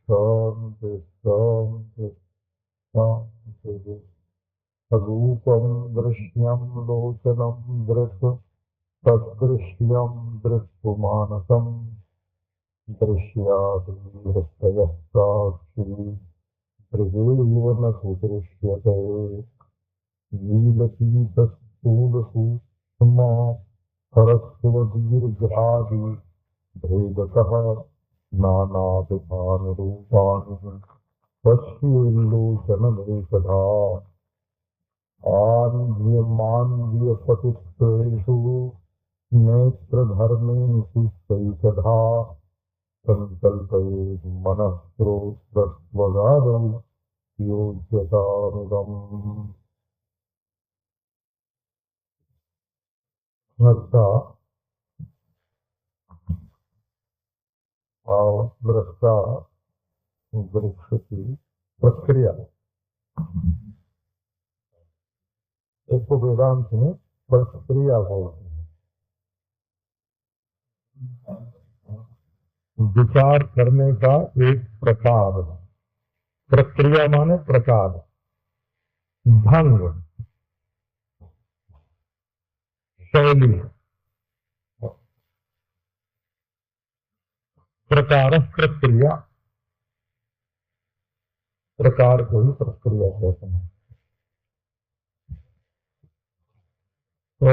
शांति शांति शांति। रूपम दृश्यम लोचनम दृश्य तदृश्यम दृष्टुमानसम दृश्यादृश्यः साक्षी दृग्येव न सुदृश्यते नीलपीतस्थूलसूक्ष्मा सरस्वदीर्घादि भेदतः नानाविधानि रूपाणि पश्येल्लोचनमेकधा आन्ध्यमान्ध्यपतित्वेषु नेत्रधर्मेषु चैकधा संकल्पयेत् मनः श्रोत्रस्वगादौ योज्यतामिदम्। दृष्टा और दृष्टा वृक्ष की प्रक्रिया, इसको वेदांत में प्रक्रिया बोलते हैं। विचार करने का एक प्रकार, प्रक्रिया माने प्रकार, ढंग, शैली, प्रकार प्रक्रिया, प्रकार को ही प्रक्रिया कहते हैं। तो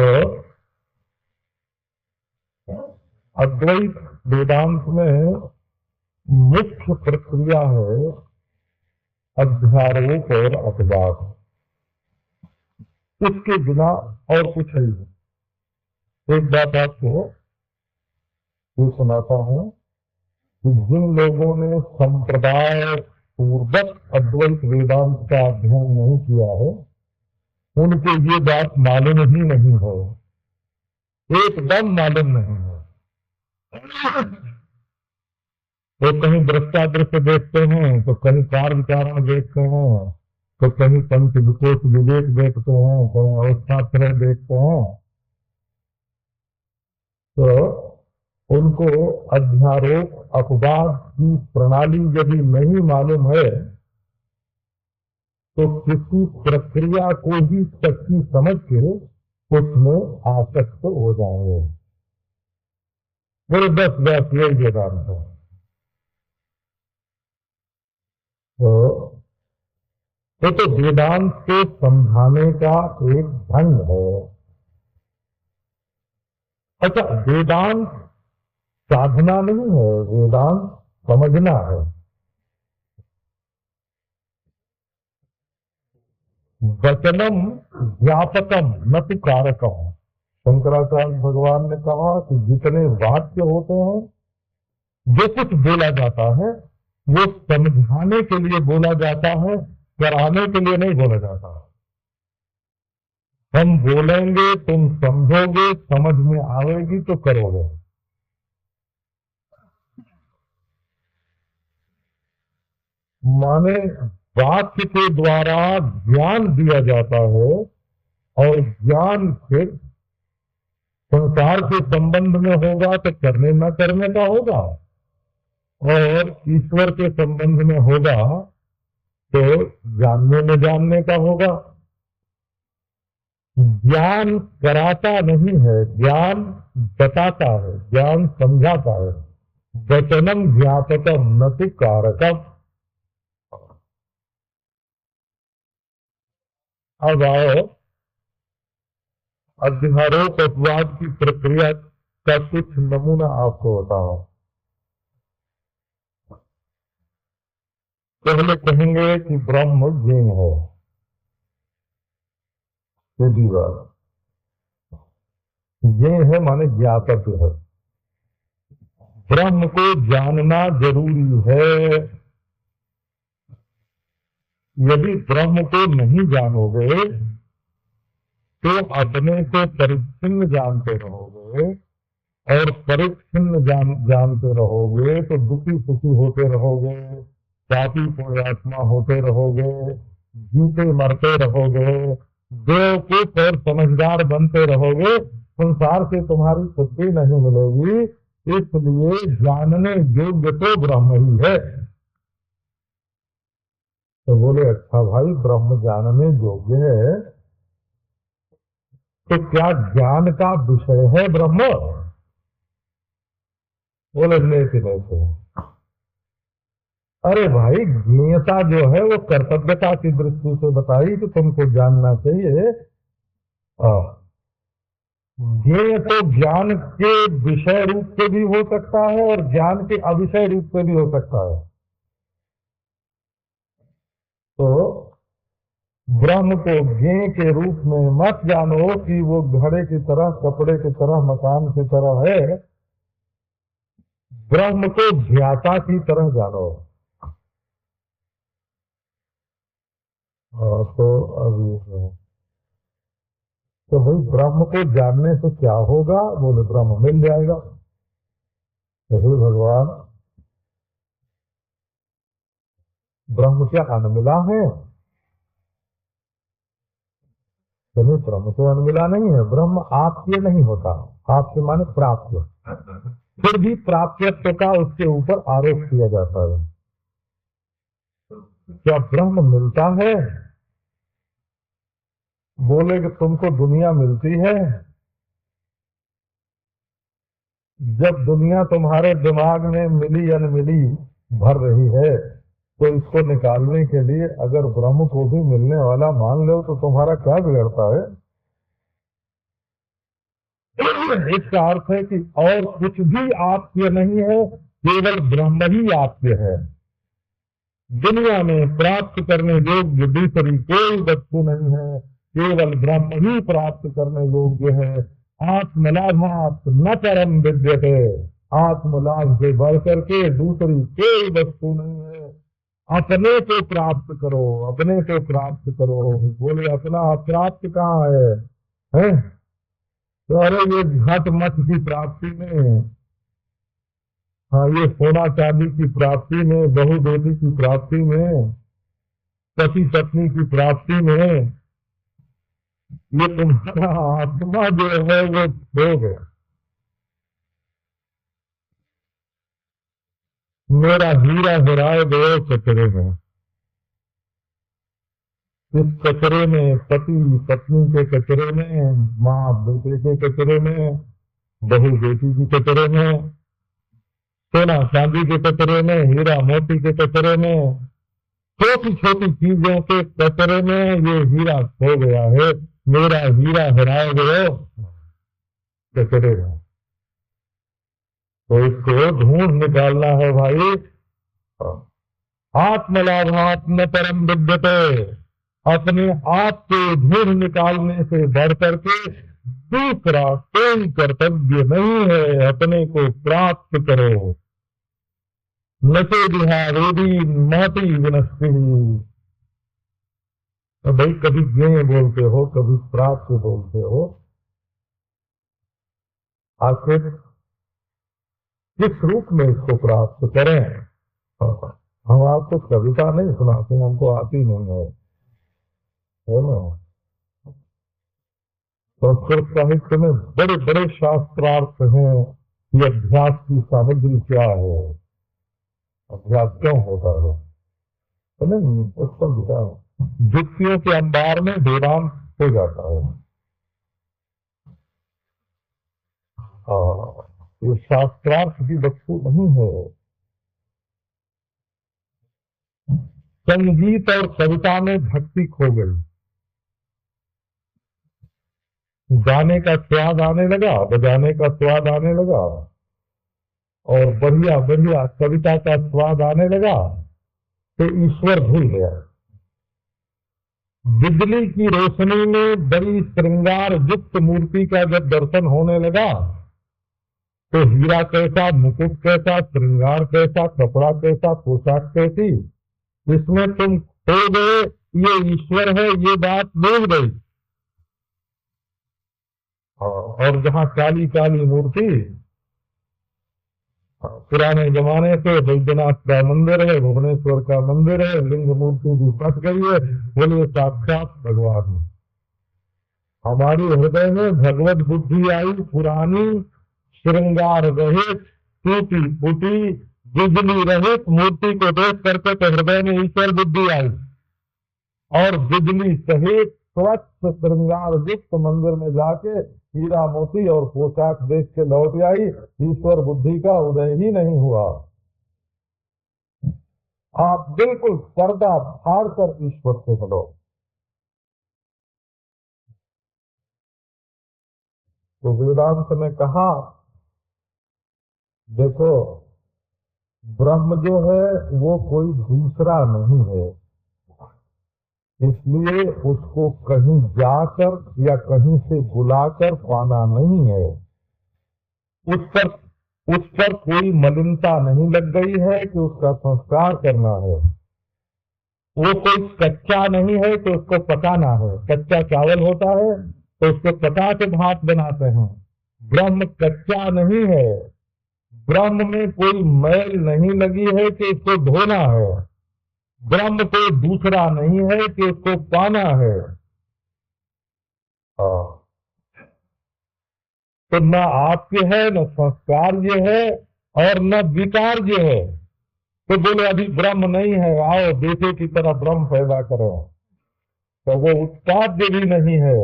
अद्वैत वेदांत में मुख्य प्रक्रिया है अध्यारोप और अपवाद, इसके बिना और कुछ है नहीं। एक बात आपको ये सुनाता हूँ कि जिन लोगों ने संप्रदाय पूर्वक अद्वैत वेदांत का अध्ययन नहीं किया है, उनको ये बात मालूम ही नहीं है, एकदम मालूम नहीं है। तो कहीं दृष्टादृश्य देखते हैं, तो कहीं कार विचारण देखते हैं, तो कहीं पंच विकोश विवेक देखते हैं, कहीं अवस्थात्रय देखते हैं। तो उनको अध्यारोप अपवाद की प्रणाली यदि नहीं मालूम है, तो किसी प्रक्रिया को ही सच्ची समझ के उसमें आसक्त हो जाएंगे। मेरे 10 यही वेदांत है। तो वेदांत को समझाने का एक ढंग है। अच्छा, वेदांत साधना नहीं है, वेदांत समझना है। वचनम व्यापकम न तो कारकम। शंकराचार्य भगवान ने कहा कि जितने वाक्य होते हैं, जो कुछ बोला जाता है, वो समझाने के लिए बोला जाता है, कराने के लिए नहीं बोला जाता। हम बोलेंगे, तुम समझोगे, समझ में आएगी तो करोगे। माने वाक्य के द्वारा ज्ञान दिया जाता है, और ज्ञान फिर संसार के संबंध में होगा तो करने न करने का होगा, और ईश्वर के संबंध में होगा तो जानने का होगा। ज्ञान कराता नहीं है, ज्ञान बताता है, ज्ञान समझाता है। वचनम ज्ञापकम न तो कारकम। अब आओ अध्यारोप अपवाद की प्रक्रिया का कुछ नमूना आपको बताओ। पहले कहेंगे कि ब्रह्म ज्ञेय है, सीधी बात। ये है माने ज्ञातव्य है। ब्रह्म को जानना जरूरी है। यदि ब्रह्म को नहीं जानोगे तो अपने को परिच्छिन्न जानते रहोगे, और परिच्छिन्न जानते रहोगे तो दुखी सुखी होते रहोगे, पापी पुण्यात्मा होते रहोगे, जीते मरते रहोगे, बेवकूफ और समझदार बनते रहोगे, संसार से तुम्हारी छुट्टी नहीं मिलेगी। इसलिए जानने योग्य तो ब्रह्म ही है। तो बोले अच्छा भाई, ब्रह्म जानने योग्य है तो क्या ज्ञान का विषय है ब्रह्म? बोले लेकिन ऐसे, अरे भाई ज्ञेयता जो है वो कर्तव्यता की दृष्टि से बताई कि तुमको जानना चाहिए। ज्ञेय तो ज्ञान के विषय रूप से भी हो सकता है और ज्ञान के अविषय रूप से भी हो सकता है। तो ब्रह्म को ज्ञेय के रूप में मत जानो कि वो घड़े की तरह, कपड़े की तरह, मकान की तरह है। ब्रह्म को ज्ञाता की तरह जानो। तो अभी तो भाई ब्रह्म को जानने से क्या होगा? बोले ब्रह्म मिल जाएगा। तो हे भगवान, ब्रह्म क्या अनमिला है? तो ब्रह्म तो अनमिला नहीं है। ब्रह्म आपके नहीं होता, आपके माने प्राप्त। फिर भी प्राप्यत्व का उसके ऊपर आरोप किया जाता है। क्या ब्रह्म मिलता है? बोले कि तुमको दुनिया मिलती है। जब दुनिया तुम्हारे दिमाग में मिली अनमिली भर रही है, तो इसको निकालने के लिए अगर ब्रह्म को भी मिलने वाला मान लो तो तुम्हारा क्या बिगड़ता है? इसका अर्थ है कि और कुछ भी आपके नहीं है, केवल ब्रह्म ही आपके है। दुनिया में प्राप्त करने योग्य दूसरी कोई वस्तु नहीं है, केवल ब्रह्म ही प्राप्त करने योग्य है। आत्मलाभात न परम विद्यते, आत्मलाभ से बढ़ करके दूसरी कोई वस्तु नहीं है। अपने को प्राप्त करो, अपने को प्राप्त करो। बोले अपना अप्राप्त कहाँ है? तो अरे ये घट मठ की प्राप्ति में, हाँ ये सोना चांदी की प्राप्ति में, बहु बेटी की प्राप्ति में, पति पत्नी की प्राप्ति में, ये तुम्हारा आत्मा जो है वो खो गया। मेरा हीरा हेराए गए कचरे में। इस कचरे में, पति पत्नी के कचरे में, माँ बेटे के कचरे में, बहू बेटी की कचरे में, सोना चांदी के कचरे में, हीरा मोती के कचरे में, छोटी छोटी चीजों के कचरे में ये हीरा खो गया है। मेरा हीरा हेराए गए कचरे में। तो इसको ढूंढ निकालना है भाई। आत्मलाभात्म परम विद्यते, अपने आप को ढूंढ निकालने से बढ़ करके दूसरा कोई कर्तव्य नहीं है। अपने को प्राप्त करो। नचे बिहारी माटी विनस्ती। तो भाई कभी ज्ञेय बोलते हो, कभी प्राप्त बोलते हो, आखिर किस रूप में इसको प्राप्त करें? हम आपको कविता नहीं सुनाते, हमको आती नहीं है ना। संस्कृत साहित्य में बड़े बड़े शास्त्रार्थ हैं। ये अभ्यास की सामग्री क्या है, अभ्यास क्यों होता है, तो नहीं उस पर विचार। युक्तियों के अंबार में वेदांत हो जाता है। ये शास्त्रार्थ की वस्तु नहीं है। संगीत और कविता में भक्ति खो गई। गाने का स्वाद आने लगा, बजाने का स्वाद आने लगा, और बढ़िया बढ़िया कविता का स्वाद आने लगा, तो ईश्वर भूल गया। बिजली की रोशनी में बड़ी श्रृंगार युक्त मूर्ति का जब दर्शन होने लगा तो हीरा कैसा, मुकुट कैसा, श्रृंगार कैसा, कपड़ा कैसा, पोशाक कैसी, इसमें तुम खो गए, ये ईश्वर है, ये बात डूब गई। और जहाँ काली काली मूर्ति, पुराने जमाने से बैद्यनाथ का मंदिर है, भुवनेश्वर का मंदिर है, लिंग मूर्ति भी फंस गई है, बोलिए साक्षात भगवान। हमारी हृदय में भगवत बुद्धि आई, पुरानी श्रृंगार रहित टूटी फूटी बिजली रहित मूर्ति को देख करके तो हृदय में ईश्वर बुद्धि आई, और बिजली सहित स्वच्छ श्रृंगार युक्त मंदिर में जाके हीरा मोती और पोशाक देख के लौट आई। ईश्वर बुद्धि का उदय ही नहीं हुआ। आप बिल्कुल पर्दा फाड़ कर ईश्वर से मिलो। तो वेदांत ने कहा, देखो ब्रह्म जो है वो कोई दूसरा नहीं है, इसलिए उसको कहीं जाकर या कहीं से बुलाकर पाना नहीं है। उस पर कोई मलिनता नहीं लग गई है कि उसका संस्कार करना है। वो कोई कच्चा नहीं है कि उसको पकाना है। कच्चा चावल होता है तो उसको पका के भात बनाते हैं। ब्रह्म कच्चा नहीं है। ब्रह्म में कोई मैल नहीं लगी है कि इसको धोना है। ब्रह्म कोई दूसरा नहीं है कि उसको पाना है। तो न आपके है, न संस्कार्य है, और न विकार्य है। तो बोले अभी ब्रह्म नहीं है, आओ बेटे की तरह ब्रह्म पैदा करो। तो वो उत्पाद्य भी नहीं है,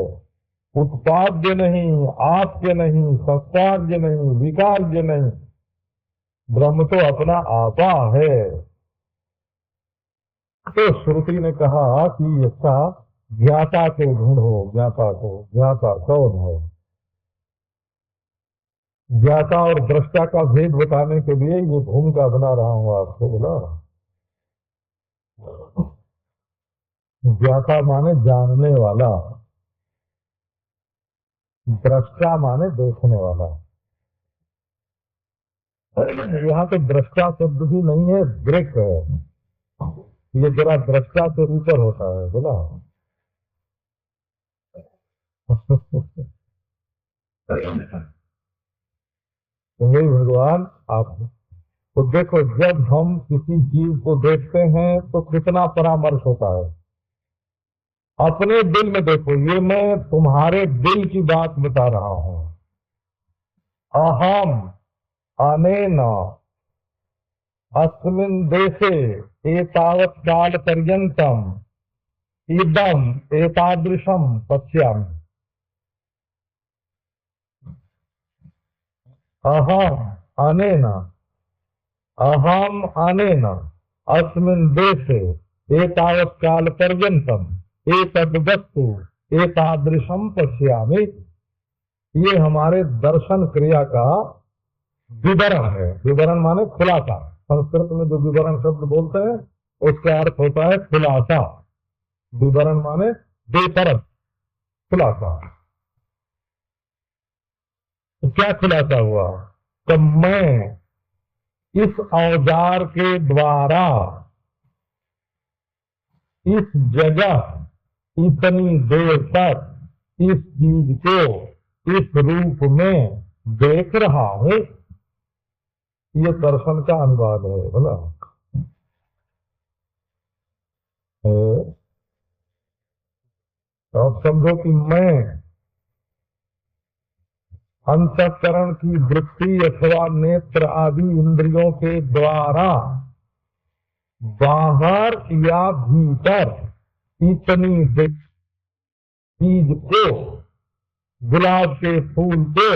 उत्पाद्य नहीं, आपके नहीं, संस्कार्य नहीं, विकार्य नहीं। ब्रह्म तो अपना आपा है। तो श्रुति ने कहा कि अच्छा ज्ञाता को ढूंढो, ज्ञाता को। ज्ञाता कौन है? ज्ञाता और दृष्टा का भेद बताने के लिए ये भूमिका बना रहा हूं आपको। बोला ज्ञाता माने जानने वाला, दृष्टा माने देखने वाला। यहाँ पे दृष्टा शब्द भी नहीं है, दृक है। ये जरा दृष्टा से ऊपर होता है। बोला तो हे भगवान, आप तो देखो, जब हम किसी चीज को देखते हैं तो कितना परामर्श होता है। अपने दिल में देखो, ये मैं तुम्हारे दिल की बात बता रहा हूं। अहम अनेन अस्मिन् देशे एतावत् काल पर्यन्तम इदम एतादृशम पश्यामि। अहम अनेन अस्मिन् देशे एतावत् काल पर्यन्तम एतद् वस्तु एतादृशम पश्यामि। ये हमारे दर्शन क्रिया का विवरण है। विवरण माने खुलासा। संस्कृत में जो विवरण शब्द बोलते हैं उसका अर्थ होता है खुलासा। विवरण माने बेपरद खुलासा। तो क्या खुलासा हुआ? तो मैं इस औजार के द्वारा इस जगह इतनी देर तक इस चीज को इस रूप में देख रहा हूं। ये दर्शन का अनुवाद है। बोला तो अब समझो कि मैं अंतःकरण की वृत्ति अथवा नेत्र आदि इंद्रियों के द्वारा बाहर या भीतर इतनी चीज को, गुलाब के फूल को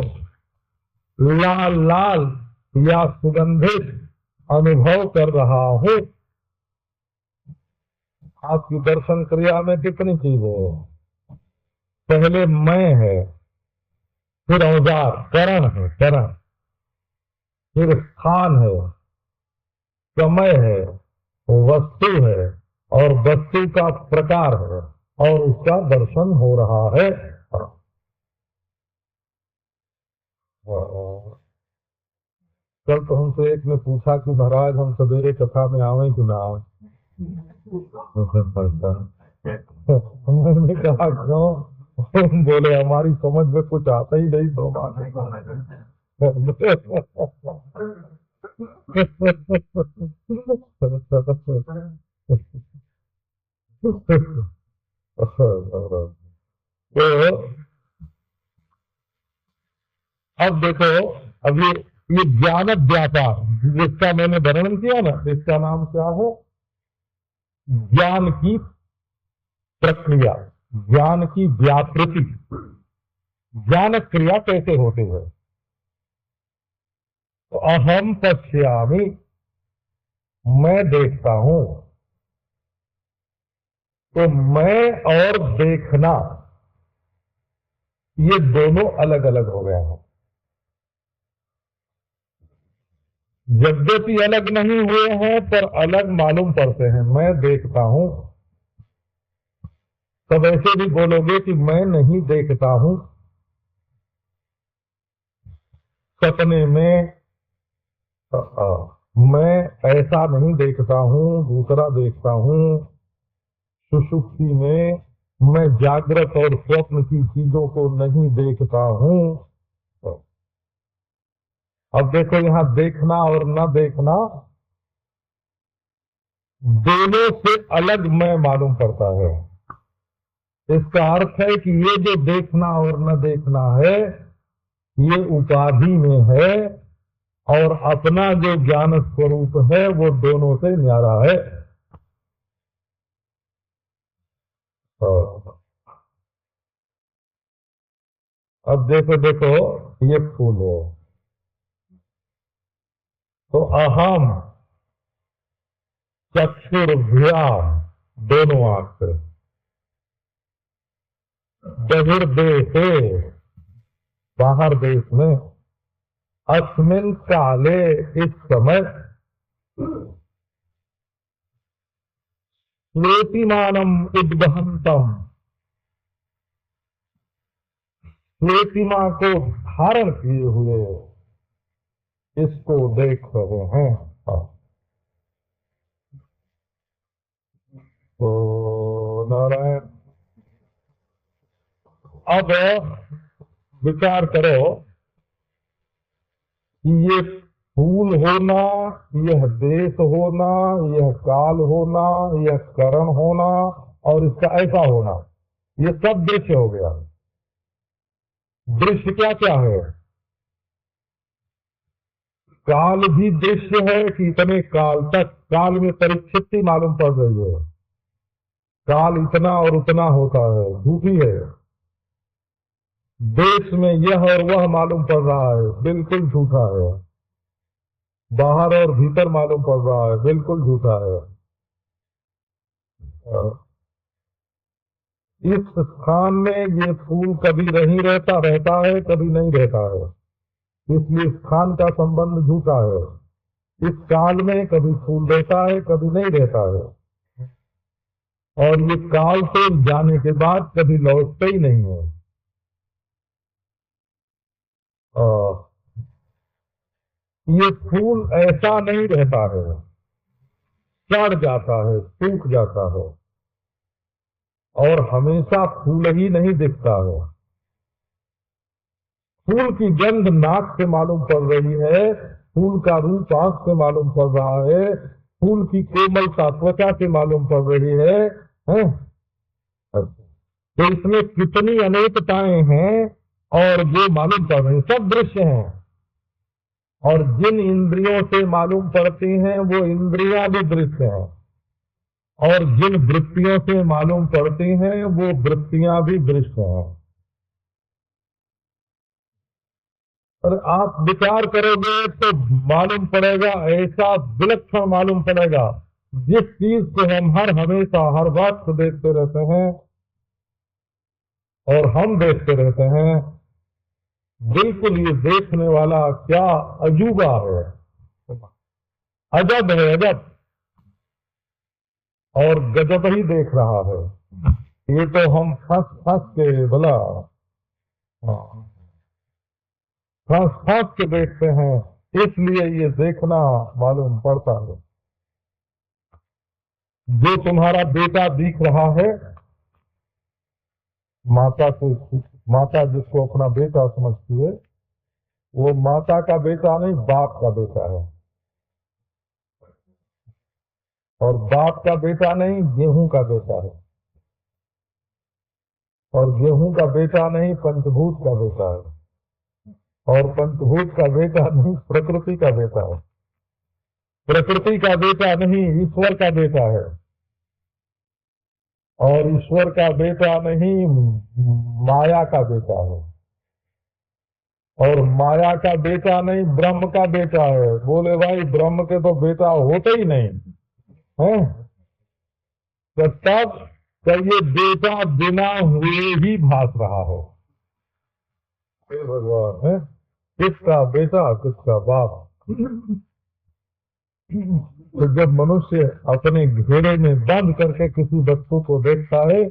लाल लाल या सुगंधित अनुभव कर रहा हूं। आपकी दर्शन क्रिया में कितनी चीजें है? पहले मैं है, फिर औजार करण है, करण, फिर स्थान है, समय है, वस्तु है, और वस्तु का प्रकार है। और उसका दर्शन हो रहा है। कल तो हमसे एक ने पूछा कि महाराज हम सवेरे कथा में आवे कि ना आवे। हमने कहा क्यों? बोले हमारी समझ में कुछ आता ही नहीं तो बात। तो अब देखो, अब ये ज्ञान व्यापार जिसका मैंने वर्णन किया ना, इसका नाम क्या है? ज्ञान की प्रक्रिया, ज्ञान की व्यापृति। ज्ञान क्रिया कैसे होती है? तो अहम पश्यामि, मैं देखता हूं। तो मैं और देखना ये दोनों अलग अलग हो गए हैं। यद्यपि अलग नहीं हुए हैं पर अलग मालूम पड़ते हैं। मैं देखता हूं, तब ऐसे भी बोलोगे कि मैं नहीं देखता हूं। सपने में मैं ऐसा नहीं देखता हूं, दूसरा देखता हूं। सुषुप्ति में मैं जागृत और स्वप्न की चीजों को नहीं देखता हूं। अब देखो, यहां देखना और न देखना दोनों से अलग मैं मालूम पड़ता है। इसका अर्थ है कि ये जो देखना और न देखना है ये उपाधि में है, और अपना जो ज्ञान स्वरूप है वो दोनों से न्यारा है। अब देखो देखो, ये फूल है तो अहम चक्षुर्भ्याम, दोनों आंख से, बहिर्देशे, बाहर देश में, अस्मिन काले, इस समय, श्वेतिमानम उद्वहंतम, श्वेतिमा को धारण किए हुए इसको देख रहे हैं। तो नारायण, अब विचार करो कि ये फूल होना, यह देश होना, यह काल होना, यह करण होना और इसका ऐसा होना, ये सब दृश्य हो गया। दृश्य क्या क्या है? काल भी दृश्य है कि इतने काल तक, काल में परिच्छित्ति मालूम पड़ रही है। काल इतना और उतना होता है, झूठी है। देश में यह और वह मालूम पड़ रहा है, बिल्कुल झूठा है। बाहर और भीतर मालूम पड़ रहा है, बिल्कुल झूठा है। इस स्थान में ये फूल कभी नहीं रहता, रहता है, कभी नहीं रहता है, इसलिए स्थान का संबंध झूठा है। इस काल में कभी फूल रहता है, कभी नहीं रहता है, और ये काल से जाने के बाद कभी लौटते ही नहीं है। ये फूल ऐसा नहीं रहता है, सड़ जाता है, सूख जाता है, और हमेशा फूल ही नहीं दिखता है। फूल की गंध नाक से मालूम पड़ रही है, फूल का रूप आंख से मालूम पड़ रहा है, फूल की कोमलता त्वचा से मालूम पड़ रही है, हैं? तो इसमें कितनी अनेकताएं हैं और ये मालूम पड़ रही, सब दृश्य हैं। और जिन इंद्रियों से मालूम पड़ती हैं वो इंद्रियां भी दृश्य हैं, और जिन वृत्तियों से मालूम पड़ती हैं वो वृत्तियां भी दृश्य हैं। और आप विचार करोगे तो मालूम पड़ेगा, ऐसा विलक्षण मालूम पड़ेगा। जिस चीज को हम हर हमेशा हर वक्त देखते रहते हैं और हम देखते रहते हैं, बिल्कुल ये देखने वाला क्या अजूबा है, अजब है, अजब, और गजब ही देख रहा है। ये तो हम फंस फंस के बोला, हाँ, फंस फंस के देखते हैं, इसलिए ये देखना मालूम पड़ता है। जो तुम्हारा बेटा दिख रहा है, माता को, माता जिसको अपना बेटा समझती है, वो माता का बेटा नहीं, बाप का बेटा है। और बाप का बेटा नहीं, गेहूं का बेटा है। और गेहूं का बेटा नहीं, पंचभूत का बेटा है। और पंचभूत का बेटा नहीं, प्रकृति का बेटा है। प्रकृति का बेटा नहीं, ईश्वर का बेटा है। और ईश्वर का बेटा नहीं, माया का बेटा है। और माया का बेटा नहीं, ब्रह्म का बेटा है। बोले भाई ब्रह्म के तो बेटा होते ही नहीं है। तो तब तो ये बेटा बिना हुए ही भास रहा हो। हे भगवान है, किसका बेटा किसका बाप। तो जब मनुष्य अपने घेरे में बंद करके किसी वस्तु को देखता है,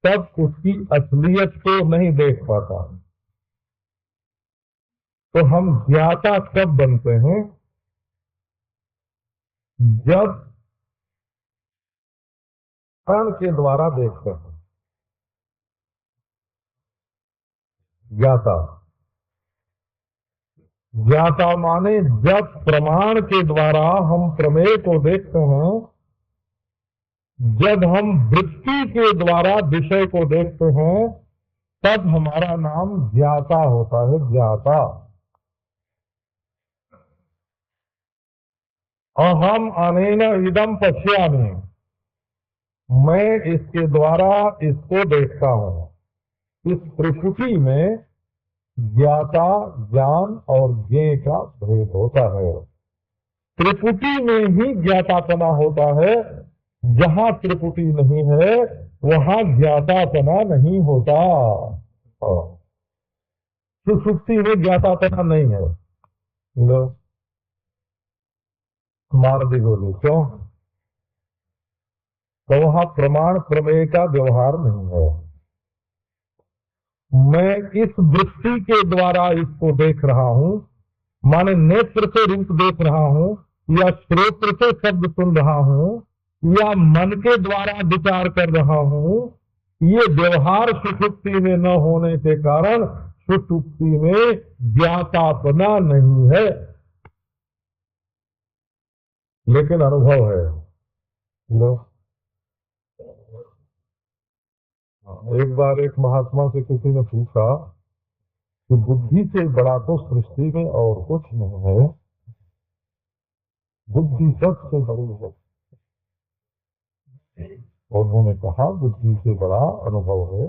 तब उसकी असलियत को नहीं देख पाता। तो हम ज्ञाता कब बनते हैं? जब कर्ण के द्वारा देखते हैं। ज्ञाता, ज्ञाता माने जब प्रमाण के द्वारा हम प्रमेय को देखते हैं, जब हम वृत्ति के द्वारा विषय को देखते हैं, तब हमारा नाम ज्ञाता होता है। ज्ञाता। अहम अनेन इदम पश्यामि, मैं इसके द्वारा इसको देखता हूँ। इस त्रिपुटी में ज्ञाता, ज्ञान और ज्ञेय का भेद होता है। त्रिपुटी में ही ज्ञातापना होता है। जहाँ त्रिपुटी नहीं है वहाँ ज्ञातापना नहीं होता। सुषुप्ति में ज्ञातापना नहीं है। लो मार दी गोली, क्यों? तो वहाँ प्रमाण प्रमेय का व्यवहार नहीं है। मैं इस वृत्ति के द्वारा इसको देख रहा हूँ, माने नेत्र से रूप देख रहा हूँ, या श्रोत्र से शब्द सुन रहा हूँ, या मन के द्वारा विचार कर रहा हूँ। ये व्यवहार सुषुप्ति में न होने के कारण सुषुप्ति में ज्ञातापना नहीं है, लेकिन अनुभव है। लो, एक बार एक महात्मा से किसी ने पूछा कि बुद्धि से बड़ा तो सृष्टि में और कुछ नहीं है, बुद्धि सबसे बड़ी है। और उन्होंने कहा बुद्धि से बड़ा अनुभव है।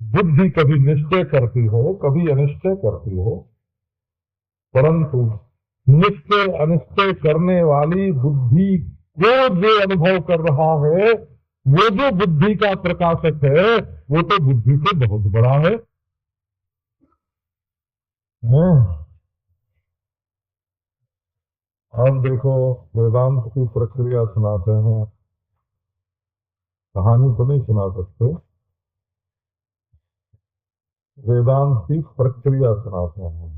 बुद्धि कभी निश्चय करती हो, कभी अनिश्चय करती हो, परंतु निश्चय अनिश्चय करने वाली बुद्धि को जो अनुभव कर रहा है, वो जो बुद्धि का प्रकाशक है, वो तो बुद्धि से बहुत बड़ा है। अब देखो, वेदांत की प्रक्रिया सुनाते हैं, कहानी तो नहीं सुना सकते, वेदांत की प्रक्रिया सुनाते हैं।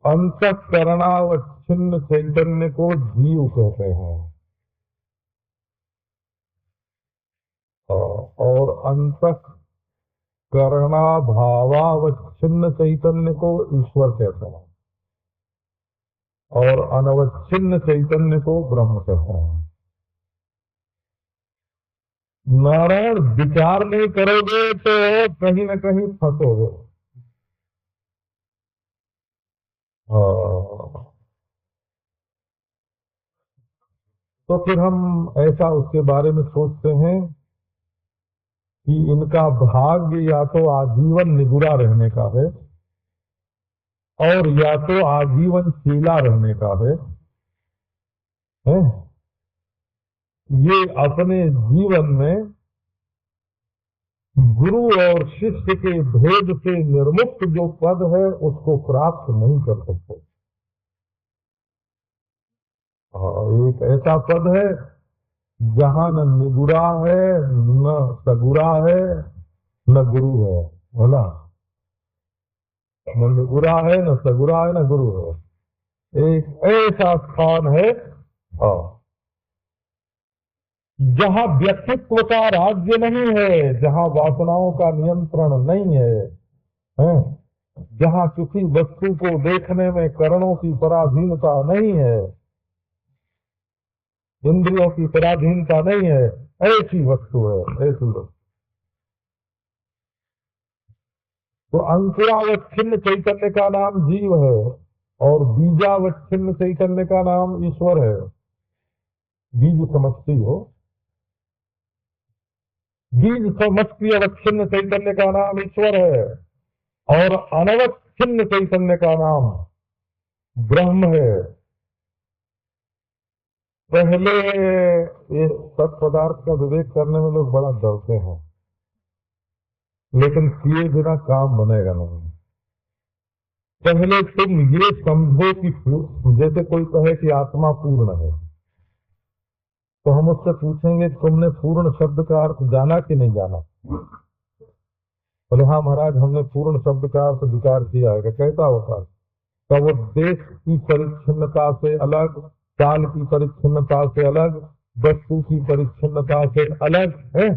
अंतःकरणावच्छिन्न चैतन्य को जीव कहते हैं, और अंतःकरणाभावावच्छिन्न चैतन्य को ईश्वर कहते हैं, और अनवच्छिन्न चैतन्य को ब्रह्म कहते हैं। नारायण विचार नहीं करोगे तो कहीं न कहीं फंसोगे। तो फिर हम ऐसा उसके बारे में सोचते हैं कि इनका भाग्य या तो आजीवन निगुरा रहने का है, और या तो आजीवन चीला रहने का है? ये अपने जीवन में गुरु और शिष्य के भेद से निर्मुक्त जो पद है उसको प्राप्त नहीं कर सकते। एक ऐसा पद है जहाँ न निगुरा है, न सगुरा है, न गुरु है, बोला। न निगुरा है, न सगुरा है, न गुरु है। एक ऐसा स्थान है जहाँ व्यक्तित्व का राज्य नहीं है, जहाँ वासनाओं का नियंत्रण नहीं है, हैं? जहाँ किसी वस्तु को देखने में कर्णों की पराधीनता नहीं है, इंद्रियों की पराधीनता नहीं है, ऐसी वस्तु है, ऐसी वस्तु। तो अंकुरावच्छिन्न चैतन्य का नाम जीव है और बीजावच्छिन्न चैतन्य का नाम ईश्वर है। बीज समझती हो, बीज समझती अवच्छिन्न चैतन्य का नाम ईश्वर है और अनवच्छिन्न चैतन्य का नाम ब्रह्म है। पहले ये तत्पदार्थ का विवेक करने में लोग बड़ा डरते हैं, लेकिन किए बिना काम बनेगा नहीं। पहले तुम ये समझो कि जैसे कोई कहे कि आत्मा पूर्ण है, तो हम उससे पूछेंगे तुमने पूर्ण शब्द का अर्थ जाना कि नहीं जाना? बोले हाँ महाराज, हमने पूर्ण शब्द का अर्थ विचार किया है। कैसा होता है? तो वो देश की परिच्छिन्नता से अलग, काल की परिच्छिन्नता से अलग, वस्तु की परिच्छिन्नता से अलग है।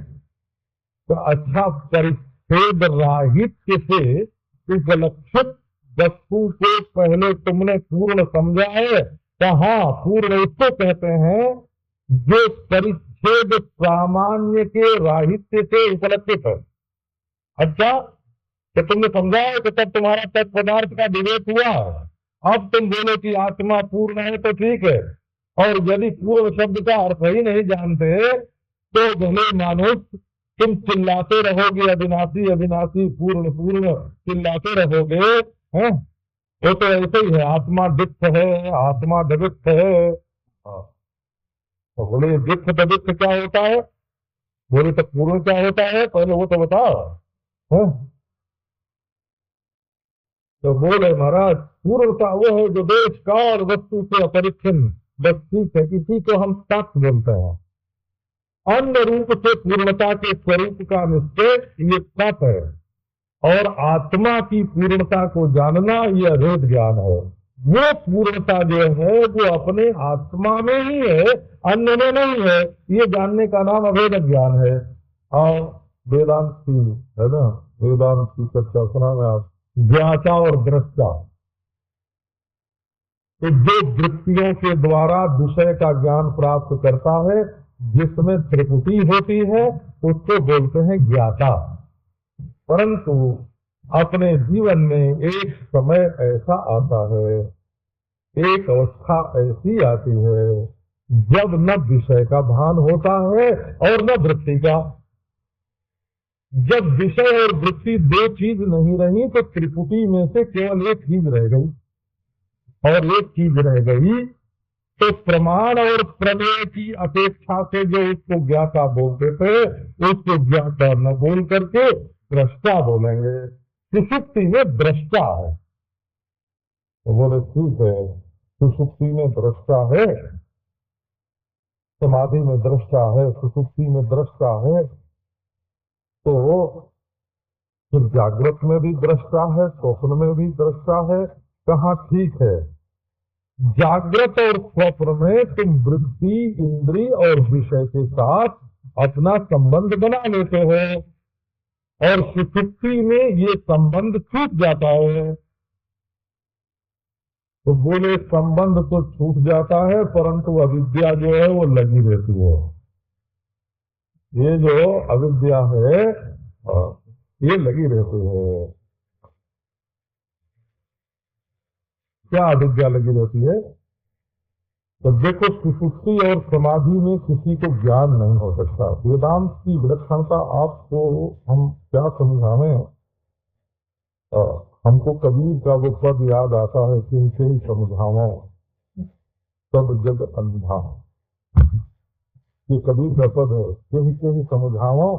तो अच्छा, परिच्छेद राहित्य से उपलक्षित वस्तु को पहले तुमने पूर्ण समझा है? कहा पूर्ण उसको कहते हैं जो परिच्छेद सामान्य के राहित्य से उपलक्षित है। अच्छा, तो तुमने समझा है कि तब तुम्हारा तत्पदार्थ का विवेक हुआ। अब तुम बोलो कि आत्मा पूर्ण है तो ठीक है, और यदि पूर्ण शब्द का अर्थ ही नहीं जानते तो भले मानो तुम चिल्लाते रहोगे अविनाशी अविनाशी पूर्ण पूर्ण, चिल्लाते रहोगे हैं? वो तो ऐसे ही है, आत्मा दुख है, आत्मा दवित्त है। तो बोले दुख दवित्त क्या होता है? बोले तो पूर्ण क्या होता है, पहले वो तो बताओ। है? तो बोले महाराज पूर्णता वो है जो देश काल वस्तु से अपरिच्छिन्न। बस ठीक है, इसी को हम तत्व बोलते हैं। अन्य रूप से पूर्णता के स्वरूप का निश्चय ये तत्व है, और आत्मा की पूर्णता को जानना ये अभेद ज्ञान है। वो पूर्णता जो है वो अपने आत्मा में ही है, अन्य में नहीं है। ये जानने का नाम अभेद ज्ञान है। और वेदांत की है ना, वेदांत की चर्चा सुना में आप, ज्ञाता और दृष्टा। तो जो वृत्तियों के द्वारा विषय का ज्ञान प्राप्त करता है, जिसमें त्रिपुटी होती है, उसको बोलते हैं ज्ञाता। परंतु अपने जीवन में एक समय ऐसा आता है, एक अवस्था ऐसी आती है जब न विषय का भान होता है और न वृत्ति का। जब विषय और वृत्ति दो चीज नहीं रही तो त्रिपुटी में से केवल एक चीज रह गई, और एक चीज रह गई तो प्रमाण और प्रमेय की अपेक्षा से जो उसको ज्ञाता बोलते थे, उसको ज्ञाता न बोल करके दृष्टा बोलेंगे। सुषुप्ति में दृष्टा है। तो बोले ठीक है, सुषुप्ति में दृष्टा है, समाधि में दृष्टा है, सुषुप्ति में दृष्टा है, तो फिर जागृत में भी दृष्टा है, स्वप्न में भी दृष्टा है। कहाँ ठीक है? जागृत और स्वप्न में तुम वृत्ति, इंद्री और विषय के साथ अपना संबंध बना लेते हो, और सुषुप्ति में ये संबंध छूट जाता है। तो बोले संबंध तो छूट जाता है, परंतु अविद्या जो है वो लगी रहती है। ये जो अविद्या है ये लगी रहती है। क्या अविद्या लगी रहती है? तो देखो, सुषुप्ति और समाधि में किसी को ज्ञान नहीं हो सकता। वेदांत की विलक्षणता आपको हम क्या समझावें? हमको कबीर का वो पद याद आता है कि इनसे ही समझाओ सब जग अंधा। ये कबीर का पद है, इनसे ही समझाओ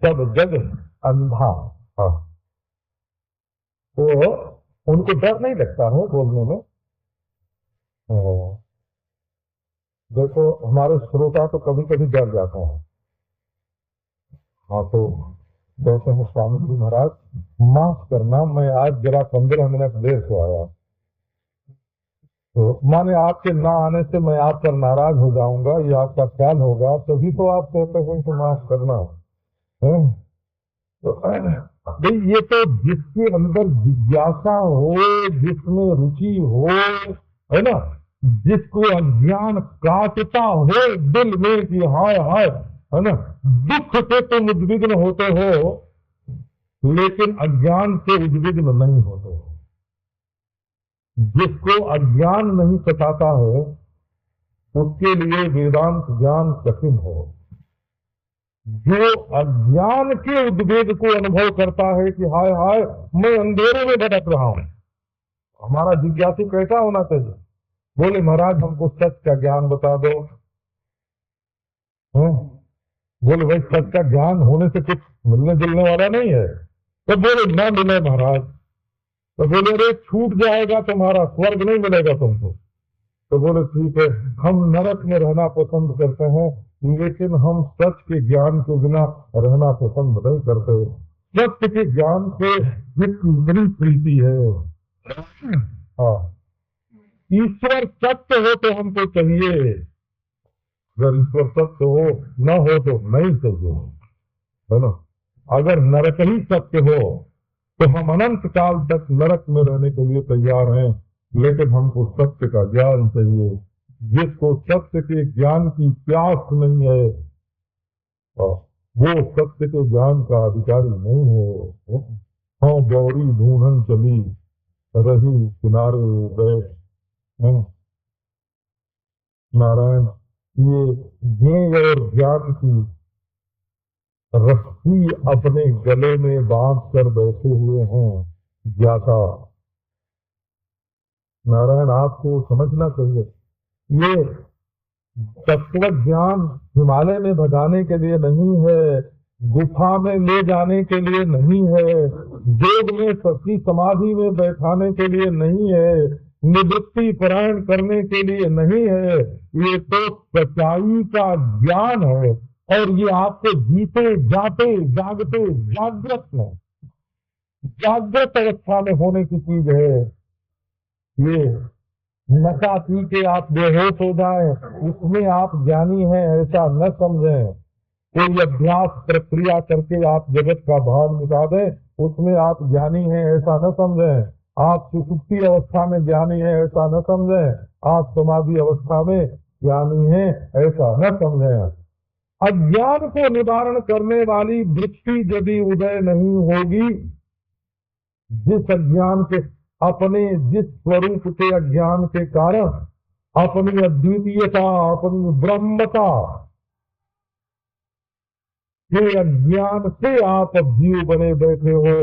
सब जग अंधा। तो उनको डर नहीं लगता है बोलने में। देखो हमारे श्रोता तो कभी कभी डर जाते हैं। हाँ तो कहते हैं स्वामी जी महाराज माफ करना, मैं आज जरा 15 मिनट देर से आया, तो माने आपके ना आने से मैं आप पर नाराज हो जाऊंगा, ये आपका ख्याल होगा, तभी तो आप कहते हैं कि माफ करना है। तो भाई ये तो जिसके अंदर जिज्ञासा हो, जिसमें रुचि हो, है ना, जिसको अज्ञान काटता हो दिल में कि हाय हाय, है ना, दुख से तुम उद्विग्न होते हो लेकिन अज्ञान से उद्विग्न नहीं होते हो। जिसको अज्ञान नहीं सताता है उसके लिए वेदांत ज्ञान कठिन हो। जो अज्ञान के उद्वेग को अनुभव करता है कि हाय हाय मैं अंधेरे में भटक रहा हूं, हमारा जिज्ञासु कैसा होना चाहिए? बोले महाराज हमको सच का ज्ञान बता दो। हैं? बोले भाई सच का ज्ञान होने से कुछ मिलने जुलने वाला नहीं है। तो बोले ना मिले महाराज। तो बोले अरे छूट जाएगा तुम्हारा, स्वर्ग नहीं मिलेगा तुमको। तो बोले ठीक है, हम नरक में रहना पसंद करते हैं लेकिन हम सच के ज्ञान के बिना रहना पसंद नहीं करते। सत्य के ज्ञान से जिसकी बड़ी प्रीति है। हाँ, ईश्वर सत्य हो तो हमको चाहिए, अगर ईश्वर सत्य हो न हो तो नहीं चाहिए, है ना। अगर नरक ही सत्य हो तो हम अनंत काल तक नरक में रहने के लिए तैयार हैं, लेकिन हमको सत्य का ज्ञान चाहिए। जिसको सत्य के ज्ञान की प्यास नहीं है वो सत्य के ज्ञान का अधिकारी नहीं है। हाँ गौरी ढूंढन चली रही किनारे गए। नारायण, ये ज्ञेय और ज्ञान की रस्सी अपने गले में बांध कर बैठे हुए हैं ज्ञाता। नारायण आपको समझना चाहिए, ये तत्व ज्ञान हिमालय में भगाने के लिए नहीं है, गुफा में ले जाने के लिए नहीं है, योग में सच्ची समाधि में बैठाने के लिए नहीं है, निवृत्ति परायण करने के लिए नहीं है। ये तो सच्चाई का ज्ञान है और ये आपको जीते जाते जागते जागृत अवस्था में होने की चीज है। ये नशा पी के आप बेहोश हो जाए उसमें आप ज्ञानी हैं ऐसा न समझें। कोई अभ्यास प्रक्रिया करके आप जगत का भार मिटा दें उसमें आप ज्ञानी हैं ऐसा न समझें। आप सुसुप्ति अवस्था में ज्ञानी हैं ऐसा न समझें। आप समाधि अवस्था में ज्ञानी हैं ऐसा न समझें। अज्ञान को निवारण करने वाली वृत्ति यदि उदय नहीं होगी, जिस अज्ञान के अपने जिस स्वरूप के अज्ञान के कारण अपनी अद्वितीयता अपनी ब्रह्मता के अज्ञान से आप जीव बने बैठे हो,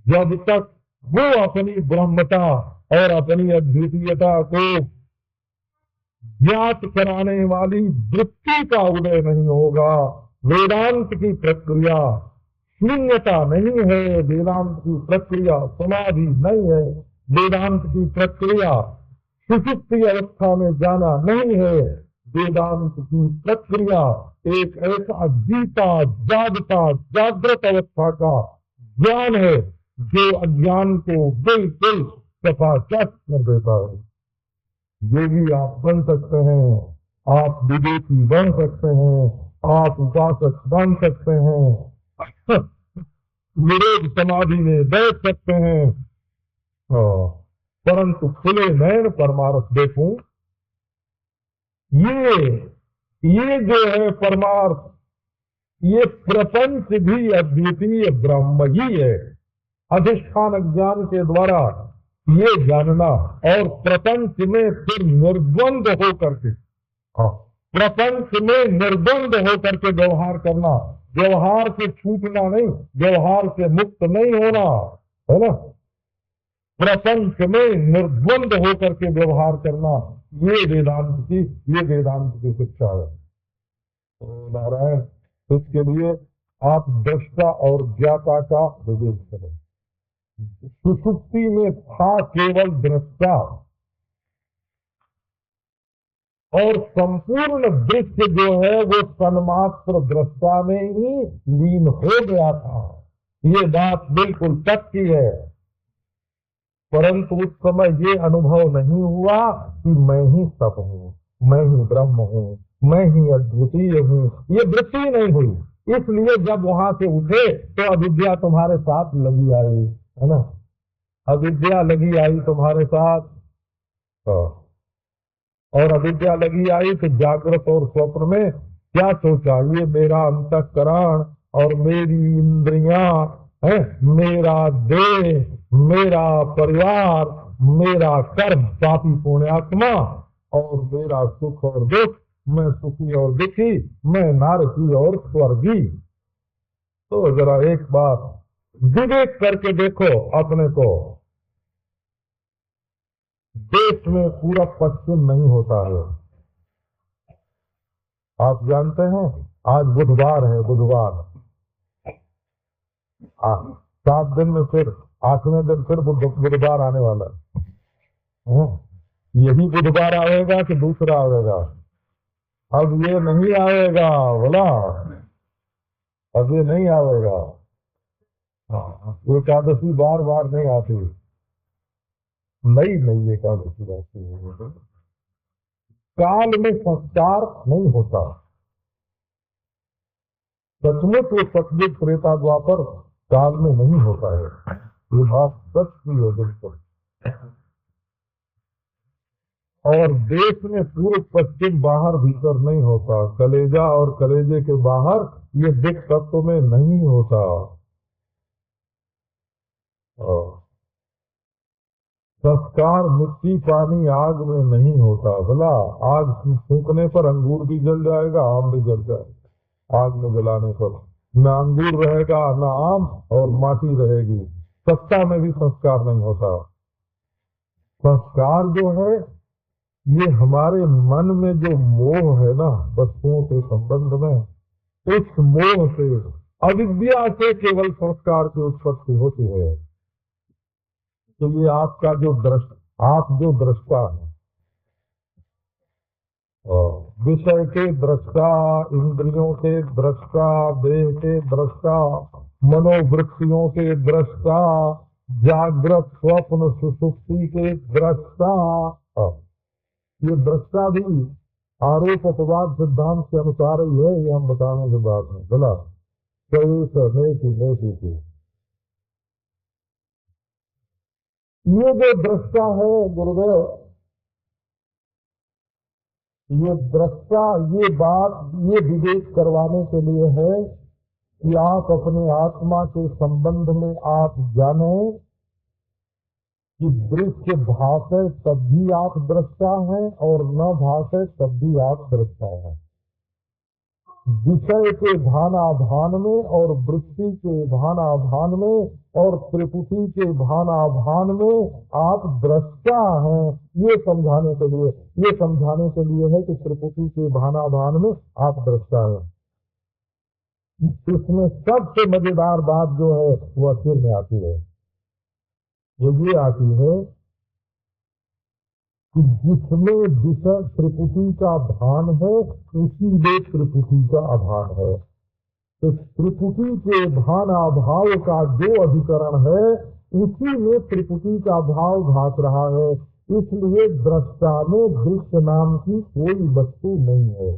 जब तक वो अपनी ब्रह्मता और अपनी अद्वितीयता को ज्ञात कराने वाली वृत्ति का उदय नहीं होगा, वेदांत की प्रक्रिया शून्यता नहीं है, वेदांत की प्रक्रिया समाधि नहीं है, वेदांत की प्रक्रिया सुषुप्ति अवस्था में जाना नहीं है, वेदांत की प्रक्रिया एक ऐसा जीता जागता जागृत अवस्था का ज्ञान है जो अज्ञान को बिल्कुल सफाचट कर देता है। योगी आप बन सकते हैं, आप विवेकी बन सकते हैं, आप उपासक बन सकते हैं, निरोध समाधि में बैठ सकते हैं, परंतु खुले नयन परमार्थ देखूं, ये जो है परमार्थ, ये प्रपंच भी अद्वितीय ब्रह्म ही है। अधिष्ठान ज्ञान के द्वारा ये जानना और प्रपंच में फिर निर्द्वंद होकर के, प्रपंच में निर्द्वंद होकर के व्यवहार करना, व्यवहार से छूटना नहीं, व्यवहार से मुक्त नहीं होना, है ना। प्रपंच में निर्द्वंद होकर के व्यवहार करना, ये वेदांत की शिक्षा है। तो नारायण, इसके लिए आप दृष्टा और ज्ञाता का विवेक करें। सुषुप्ति में था केवल दृष्टा, और संपूर्ण दृश्य जो है वो तन्मात्र दृष्टा में ही लीन हो गया था। ये बात बिल्कुल सच्ची है। परंतु उस समय ये अनुभव नहीं हुआ कि मैं ही सब हूँ, मैं ही ब्रह्म हूँ, मैं ही अद्वितीय हूँ। ये वृत्ति नहीं हुई। इसलिए जब वहां से उठे तो अविद्या तुम्हारे साथ लगी आई, है ना। अविद्या लगी आई तुम्हारे साथ। तो और अविद्या लगी आई तो जागृत और स्वप्न में क्या सोचा, ये मेरा अंतःकरण और मेरी इंद्रियां है, मेरा देह, मेरा परिवार, मेरा कर्म, पापी पुण्यात्मा, और मेरा सुख और दुख, मैं सुखी और दुखी, मैं नारकी और स्वर्गी। तो जरा एक बार विवेक करके देखो अपने को। देश में पूरब पश्चिम नहीं होता है। आप जानते हैं आज बुधवार है, बुधवार 7 दिन में फिर 8वें दिन फिर बुधवार आने वाला है। यही बुधवार आएगा कि दूसरा आएगा? अब ये नहीं आएगा, बोला अब ये नहीं आएगा। एकादशी बार बार नहीं आती, नई एकादशी आती है। काल में संस्कार नहीं होता। सचमुच वो सतयुग त्रेता द्वापर काल में नहीं होता है। ये बात सच की है बिल्कुल। और देश में पूर्व पश्चिम बाहर भीतर नहीं होता। कलेजा और कलेजे के बाहर ये दिक तत्व में नहीं होता। संस्कार मिट्टी पानी आग में नहीं होता। भला आग फूंकने पर अंगूर भी जल जाएगा, आम भी जल जाएगा। आग में जलाने पर न अंगूर रहेगा न आम, और माटी रहेगी। सत्ता में भी संस्कार नहीं होता। संस्कार जो है ये हमारे मन में जो मोह है ना वस्तुओं के संबंध में, उस मोह से, अविद्या से केवल संस्कार की उत्पत्ति होती है। तो ये आपका जो आप जो दृष्टा है, विषय के दृष्टा, इंद्रियों के दृष्टा, देह के दृष्टा, मनोवृत्तियों के दृष्टा, जागृत स्वप्न सुषुप्ति के दृष्टा, ये दृष्टा भी आरोप अपवाद सिद्धांत के अनुसार ही है। ये हम बताने के बाद में बोला ये जो दृष्टा है गुरुदेव, ये दृष्टा, ये बात ये विवेक करवाने के लिए है कि आप अपने आत्मा के संबंध में आप जाने कि दृश्य भाषे तब भी आप दृष्टा हैं और न भाषे तब भी आप दृष्टा हैं। विषय के भानाभान में और वृत्ति के भानाभान में और त्रिपुटी के भानाभान में आप दृष्टा हैं। ये समझाने के लिए है कि त्रिपुटी के भानाभान में आप दृष्टा हैं। इसमें सबसे मजेदार बात जो है वो आखिर में आती है। वो ये आती है कि जिसमें विषय त्रिपुटी का भान है उसी में त्रिपुटी का अभान है। तो त्रिपुटी के भान अभाव का जो अधिकरण है उसी में त्रिपुटी का भाव भास रहा है। इसलिए दृष्टा में दृश्य नाम की कोई वस्तु नहीं है।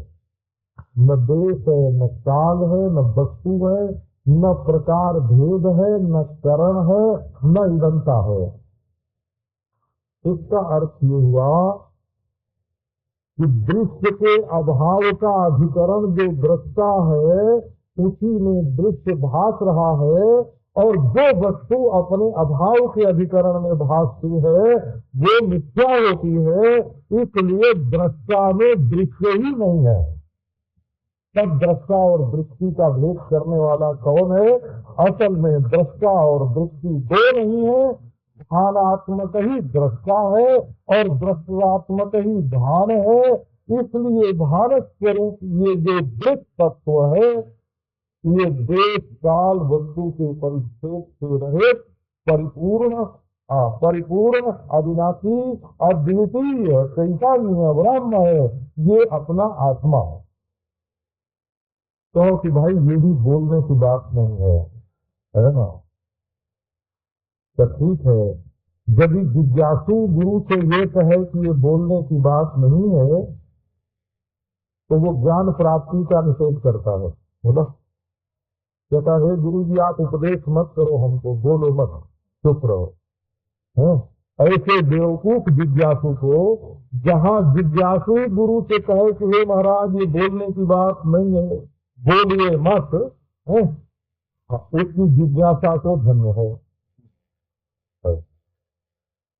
न देश है, न काल है, न वस्तु है, न प्रकार भेद है, न करण है, न इदंता है। इसका अर्थ ये हुआ कि दृश्य के अभाव का अधिकरण जो दृष्टा है उसी में दृश्य भास रहा है, और जो वस्तु अपने अभाव के अधिकरण में भासती है वो मिथ्या होती है। इसलिए दृष्टा में दृश्य ही नहीं है। तब दृष्टा और दृष्टि का भेद करने वाला कौन है? असल में दृष्टा और दृष्टि दो नहीं है, भानात्मक ही दृष्टा है और दृष्टात्मक ही भान है। इसलिए भान स्वरूप ये जो दृश्य तत्व है ये देश काल वस्तु के परिच्छेद से रहित परिपूर्ण परिपूर्ण, अविनाशी, अद्वितीय चैतन्य ब्रह्म है, ये अपना आत्मा है। तो कि भाई ये भी बोलने की बात नहीं है ना? तो ठीक है, यदि जिज्ञासु गुरु से ये कहे कि ये बोलने की बात नहीं है, तो वो ज्ञान प्राप्ति का निषेध करता है। बोला, कहता है गुरु जी आप उपदेश मत करो हमको, बोलो मत, चुप रहो। है? ऐसे बेवकूफ जिज्ञासु को जहाँ जिज्ञासु गुरु से कहे कि हे महाराज ये बोलने की बात नहीं है, बोलिए मत, है? उसकी जिज्ञासा को धन्य हो।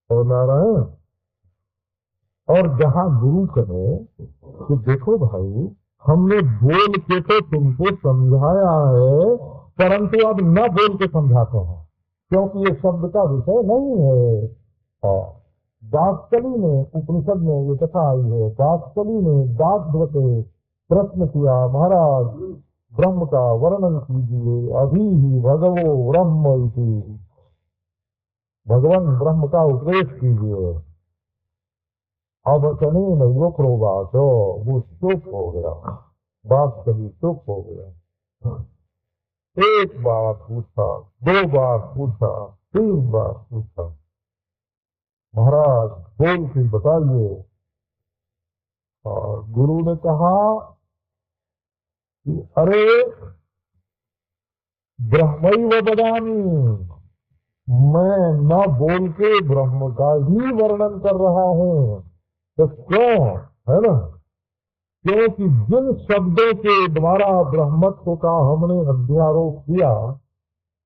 और नारायण, और जहाँ गुरु कहे कि देखो भाई हमने बोल के तो तुमको समझाया है, परंतु अब न बोल के समझाते हैं, क्योंकि ये शब्द का विषय नहीं है। दासकली ने, उपनिषद में ये कथा आई है, दासकली ने दासवते प्रश्न किया, महाराज ब्रह्म का वर्णन कीजिए, अभी ही भगवो ब्रह्म इति, भगवान ब्रह्म का उपदेश कीजिए। अब चने नहीं प्रोबात हो, वो चुप हो गया, बात कभी चुप हो गया। एक बार पूछा, दो बार पूछा, तीन बार पूछा, महाराज बोल के बताइए। और गुरु ने कहा कि अरे ब्रह्मैव वदामि, मैं न बोल के ब्रह्म का ही वर्णन कर रहा हूँ। तो क्यों, है ना? क्योंकि जिन शब्दों के द्वारा ब्रह्मत्व का हमने अध्यारोप किया,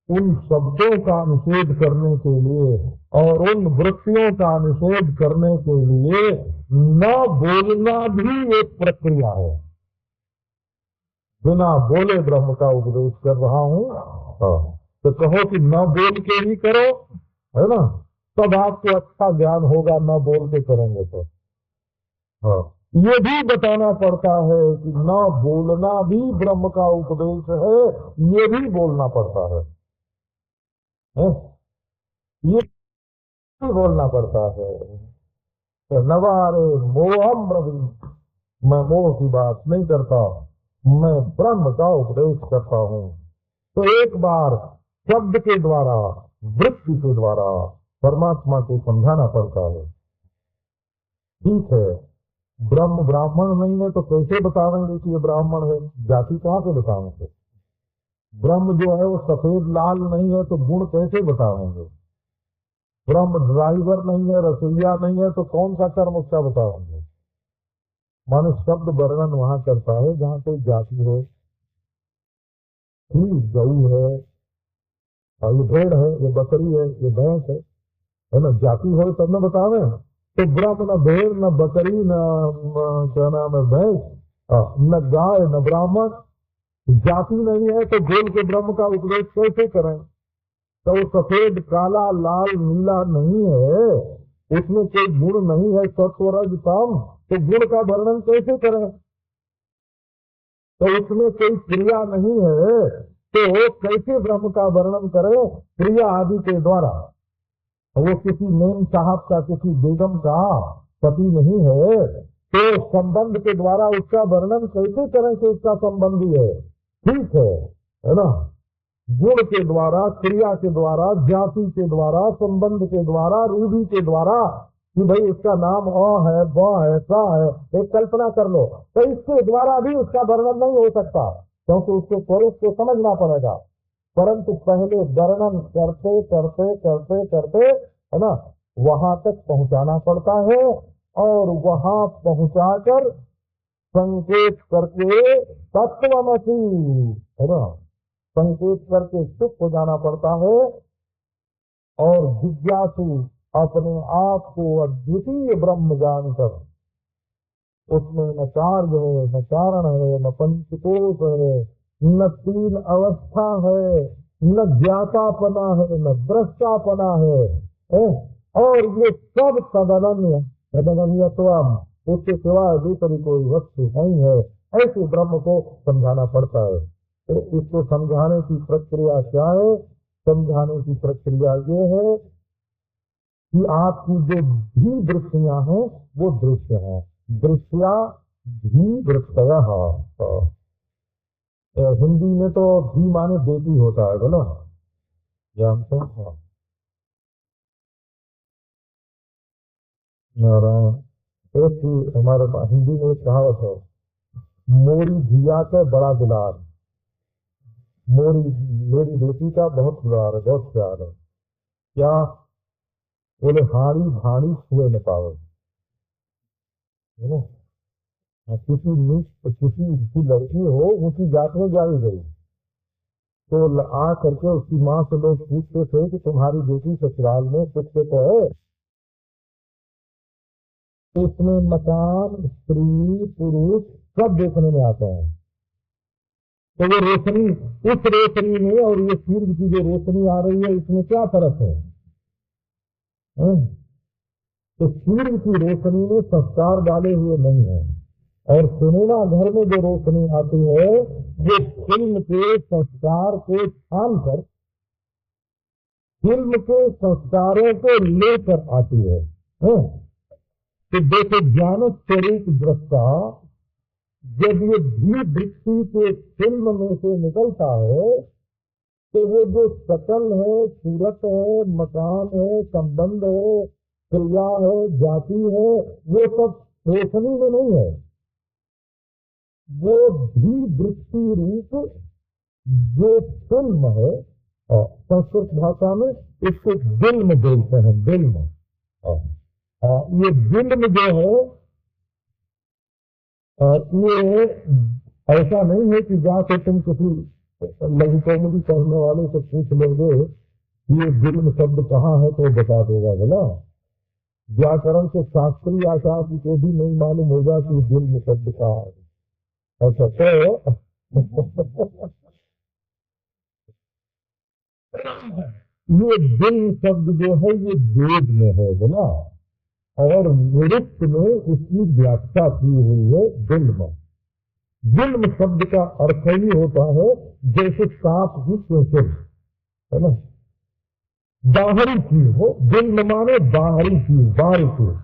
उन शब्दों का निषेध करने के लिए और उन वृत्तियों का निषेध करने के लिए न बोलना भी एक प्रक्रिया है। बिना बोले ब्रह्म का उपदेश कर रहा हूँ, तो कहो कि न बोल के ही करो, है ना? तब आपको अच्छा ज्ञान होगा, न बोल के करेंगे तो। ये भी बताना पड़ता है कि न बोलना भी ब्रह्म का उपदेश है, ये भी बोलना पड़ता है, ये भी बोलना पड़ता है। तो नवारे मोहम रवि, मैं मोह की बात नहीं करता, मैं ब्रह्म का उपदेश करता हूँ। तो एक बार शब्द के द्वारा, वृत्ति के द्वारा परमात्मा को समझाना पड़ता है। ठीक है, ब्रह्म ब्राह्मण नहीं है तो कैसे बताएंगे कि ये ब्राह्मण है? जाति कहाँ से बताएंगे? ब्रह्म जो है वो सफेद लाल नहीं है तो गुण कैसे बताएंगे? ब्रह्म ड्राइवर नहीं है, रसोईया नहीं है तो कौन सा कर्म उसका बताएंगे? माने शब्द वर्णन वहां करता है जहाँ कोई जाति हो, गऊ है, ये भेड़ है, ये बकरी है, ये भैंस है ना? जाति हो तब न बतावे। तो ब्रह्म न भेड़, न बकरी, न क्या नाम है भैंस, न गाय, न ब्राह्मण, जाति नहीं है तो बोल के ब्रह्म का उपदेश कैसे करें? तो वो सफेद काला लाल नीला नहीं है, उसमें कोई गुण नहीं है, सत्व रज तम, तो गुण का वर्णन कैसे करें? तो उसमें कोई क्रिया नहीं है तो कैसे ब्रह्म का वर्णन करें क्रिया आदि के द्वारा? वो किसी मेम साहब का, किसी बेगम का पति नहीं है, तो संबंध के द्वारा उसका वर्णन कैसे करें कि उसका संबंधी है? ठीक है ना? गुण के द्वारा, क्रिया के द्वारा, जाति के द्वारा, संबंध के द्वारा, रूढ़ी के द्वारा, कि भाई इसका नाम अ है, ब है, स है, एक कल्पना कर लो, तो इसके द्वारा भी उसका वर्णन नहीं हो सकता, क्योंकि उसके स्वरूप को समझना पड़ेगा। परंतु पहले वर्णन करते करते करते करते, है ना, वहां तक पहुंचाना पड़ता है, और वहां पहुंचाकर संकेत करके तत्वमसि, है ना, संकेत करके चुप हो जाना पड़ता है। और जिज्ञासु अपने आप को अद्वितीय ब्रह्म जानकर, उसमें न कार्य है, न कारण है, न पंचकोश है, न तीन अवस्था है, न ज्ञातापना है, न दृष्टापना है, और ये सब तदनन्य, तदनन्यत्वम, उसके सिवाय दूसरी कोई वस्तु नहीं है, ऐसे ब्रह्म को समझाना पड़ता है। तो इसको समझाने की प्रक्रिया क्या है? समझाने की प्रक्रिया ये है कि आपकी जो भी वृत्तियां हैं वो दृश्य हैं। दृश्या भी वृत्तयः। हिंदी में तो भी माने बेटी होता है बोलो, जानते हो? नारायण। एक ही हमारे पास हिंदी में एक कहावत है, मोरी धिया के बड़ा दुलार। मोरी मेरी बेटी का बहुत दुलार है, बहुत प्यार है। क्या बोले, हाड़ी भाड़ी छुए न पावे, है ना? किसी लड़की हो ऊंची जात में जाई गई तो आ करके उसकी माँ से लोग पूछते थे कि तुम्हारी बेटी ससुराल में सुख से तो है? उसमें मकान, स्त्री, पुरुष सब देखने में आते हैं। तो वो रोशनी, उस रोशनी में और ये सूर्य की जो रोशनी आ रही है, इसमें क्या फर्क है? तो सूर्य की रोशनी में संस्कार डाले हुए नहीं है, और सिनेमा घर में जो रोशनी आती है वो फिल्म के संस्कार को छान कर, फिल्म के संस्कारों को लेकर आती है। तो देखो, ज्ञान स्वरूप दृष्टा जब ये भी दृष्टि के फिल्म में से निकलता है तो वो जो शकल है, सूरत है, मकान है, संबंध है, क्रिया है, जाति है, वो सब रोशनी में नहीं है। वो भी दृष्टि रूप जो फिल्म है, संस्कृत भाषा में इसको फिल्म बोलते हैं, फिल्म। ये फिल्म जो है, ये ऐसा नहीं है कि जाके तुम किसी लघु कौमुदी पढ़ने वाले से पूछ लोगे ये फिल्म शब्द कहाँ है तो बता देगा, बोला। व्याकरण के शास्त्रीय आचार्य को भी नहीं मालूम होगा कि फिल्म शब्द कहाँ है। अच्छा, तो ये फिल्म शब्द जो है ये वेद में है, बोला, और नृत्य में उसकी व्याख्या की हुई है फिल्म। फिल्म शब्द का अर्थ ही होता है जैसे सांप की चोंचल, है ना, बाहरी चीज हो। फिल्म माने बाहरी चीज, बाहरी चीज।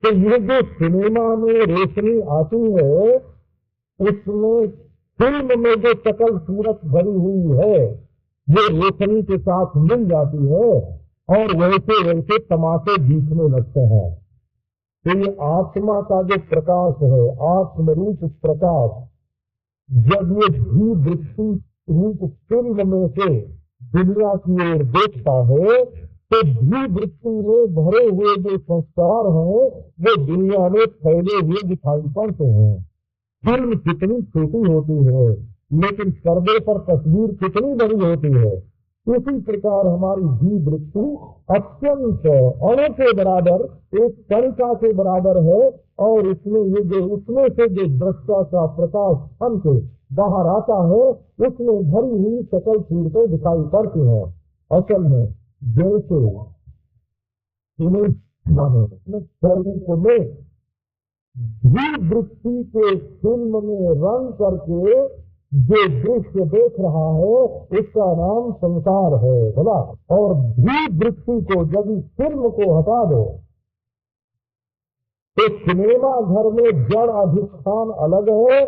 तो ये जो सिनेमा में रोशनी आती है उसमें फिल्म में जो सकल सूरत भरी हुई है ये रोशनी के साथ मिल जाती है और वैसे वैसे तमाशे दिखने लगते हैं। तो ये आत्मा का जो प्रकाश है, आत्मरूप प्रकाश, जब ये भी दृष्टि रूप फिल्म में से दुनिया की ओर देखता है तो भी वृत्ति में भरे हुए जो संस्कार हैं वो दुनिया में फैले हुए दिखाई पड़ते हैं। फिल्म कितनी छोटी होती है लेकिन पर्दे पर तस्वीर कितनी बड़ी होती है। इसी प्रकार हमारी भी वृत्ति अत्यंत अणु के बराबर, एक कणिका के बराबर है, और इसमें ये जो उसमें से जो दृष्टा का प्रकाश फन के बाहर आता है उसमें भरी हुई सकल सूरतें दिखाई पड़ती हैं। असल में जैसे स्वरूप में भी वृत्ति के फिल्म में रंग करके जो दृश्य देख रहा है उसका नाम संसार है, बोला। और भी वृत्ति को जब इस फिल्म को हटा दो तो सिनेमा घर में जड़ अधिष्ठान अलग है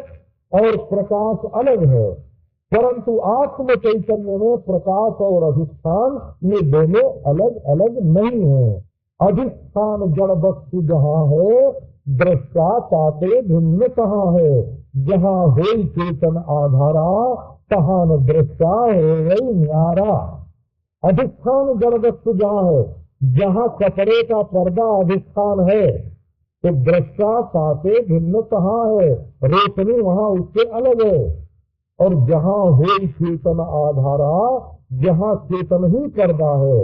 और प्रकाश अलग है, परंतु आत्म चैतन्य में प्रकाश और अधिष्ठान ये दोनों अलग अलग नहीं है। अधिष्ठान जड़ वस्तु जहाँ है, दृष्टा ताते भिन्न कहाँ है। जहाँ हो चेतन आधारा तहाँ न दृष्टा है न्यारा। अधिष्ठान जड़ वस्तु जहाँ है, जहाँ कपड़े का पर्दा अधिष्ठान है तो दृष्टा ताते भिन्न कहाँ है, रोशनी वहाँ उससे अलग है। और जहाँ हो चेतन आधारा, जहाँ चेतन ही पर्दा है,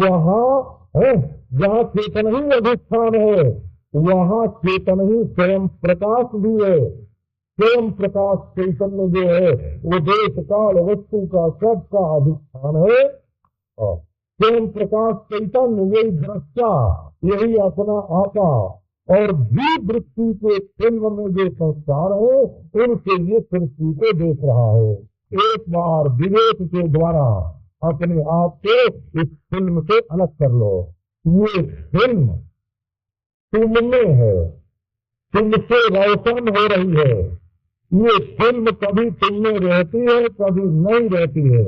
वहाँ है, जहाँ चेतन ही अधिष्ठान है वहाँ चेतन ही स्वयं प्रकाश भी है। स्वयं प्रकाश चैतन्य जो है वो देश काल वस्तु का सबका अधिष्ठान है। स्वयं प्रकाश चैतन्य यही दृष्टा, यही अपना आपा, और भी वृत्ति के फिल्म में जो संस्कार है उनसे ये सृष्टि को देख रहा है। एक बार विवेक के द्वारा अपने आप को इस फिल्म से अलग कर लो। ये फिल्म तुमने है, तुमसे रोशन हो रही है। ये फिल्म कभी तुमने रहती है, कभी नहीं रहती है।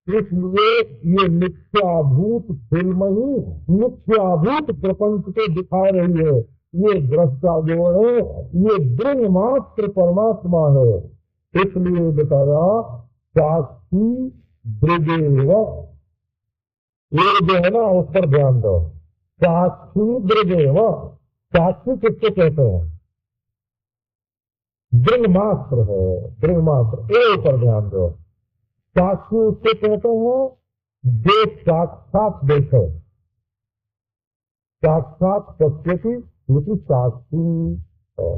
इसलिए ये मिथ्याभूत फिल्म ही मिथ्याभूत प्रपंच को दिखा रही है। ये दृष्टा जो है ये दृढ़ मात्र परमात्मा है। इसलिए बताया साक्षी दृगेव, ये जो है ना उस पर ध्यान दो। साक्षी दृगेव, साक्षी किसको कहते हैं? दृढ़ मात्र है, दृढ़ मात्र ए पर ध्यान दो। साक्षी उससे कहते हैं जो साक्षात देखे, साक्षात पश्यति ये साक्षी है।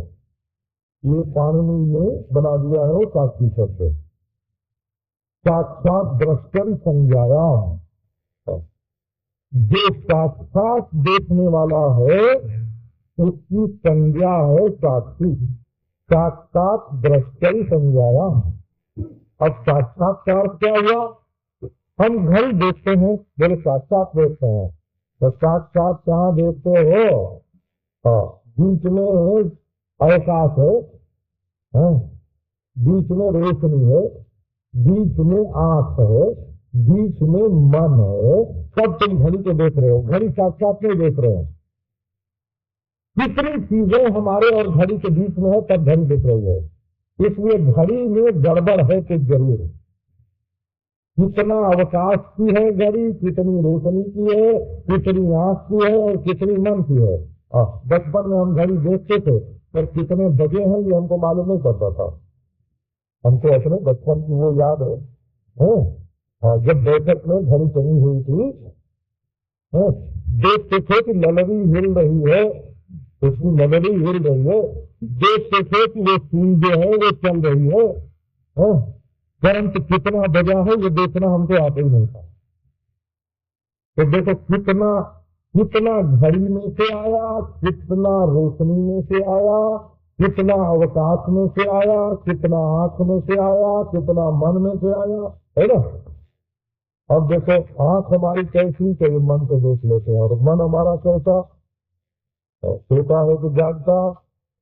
ये पाणिनि ने बना दिया है वो साक्षी शब्द। साक्षात द्रष्टि संज्ञायाम, जो साक्षात देखने वाला है उसकी संज्ञा है साक्षी। साक्षात दृष्टि संज्ञायाम। अब साक्षात्कार क्या हुआ? हम घड़ी देखते हैं, बोले साक्षात देखते हैं, तो साक्षात कहाँ देखते हो? हाँ, बीच में अवकाश है, हाँ? बीच में रोशनी है, बीच में आंख है, बीच में मन है, तब तुम घड़ी को देख रहे हो। घड़ी साक्षात नहीं देख रहे हो। कितनी चीजें हमारे और घड़ी के बीच में है तब घड़ी दिख रही है। इसलिए घड़ी में गड़बड़ है कुछ जरूर। कितना अवकाश की है घड़ी, कितनी रोशनी की है, कितनी आंख की है और कितनी मन की है। बचपन में हम घड़ी देखते थे पर कितने बजे हैं ये हमको मालूम नहीं पड़ता था। हमको अपने बचपन की वो याद है। जब बैठक में घड़ी चली हुई थी, देखते थे कि ललरी हिल रही है, उसकी ललरी हिल रही है। देखते थे कि वो सुई जो है वो चल रही है, परंतु कितना बजा है ये देखना हमको आता ही नहीं था। तो देखो कितना कितना घड़ी में से आया, कितना रोशनी में से आया, कितना अवकाश में से आया, कितना आंख में से आया, कितना मन में से आया, है ना। अब देखो आंख हमारी कैसी, तो ये मन को देख लेते हैं, और मन हमारा कैसा, सोता है कि जागता,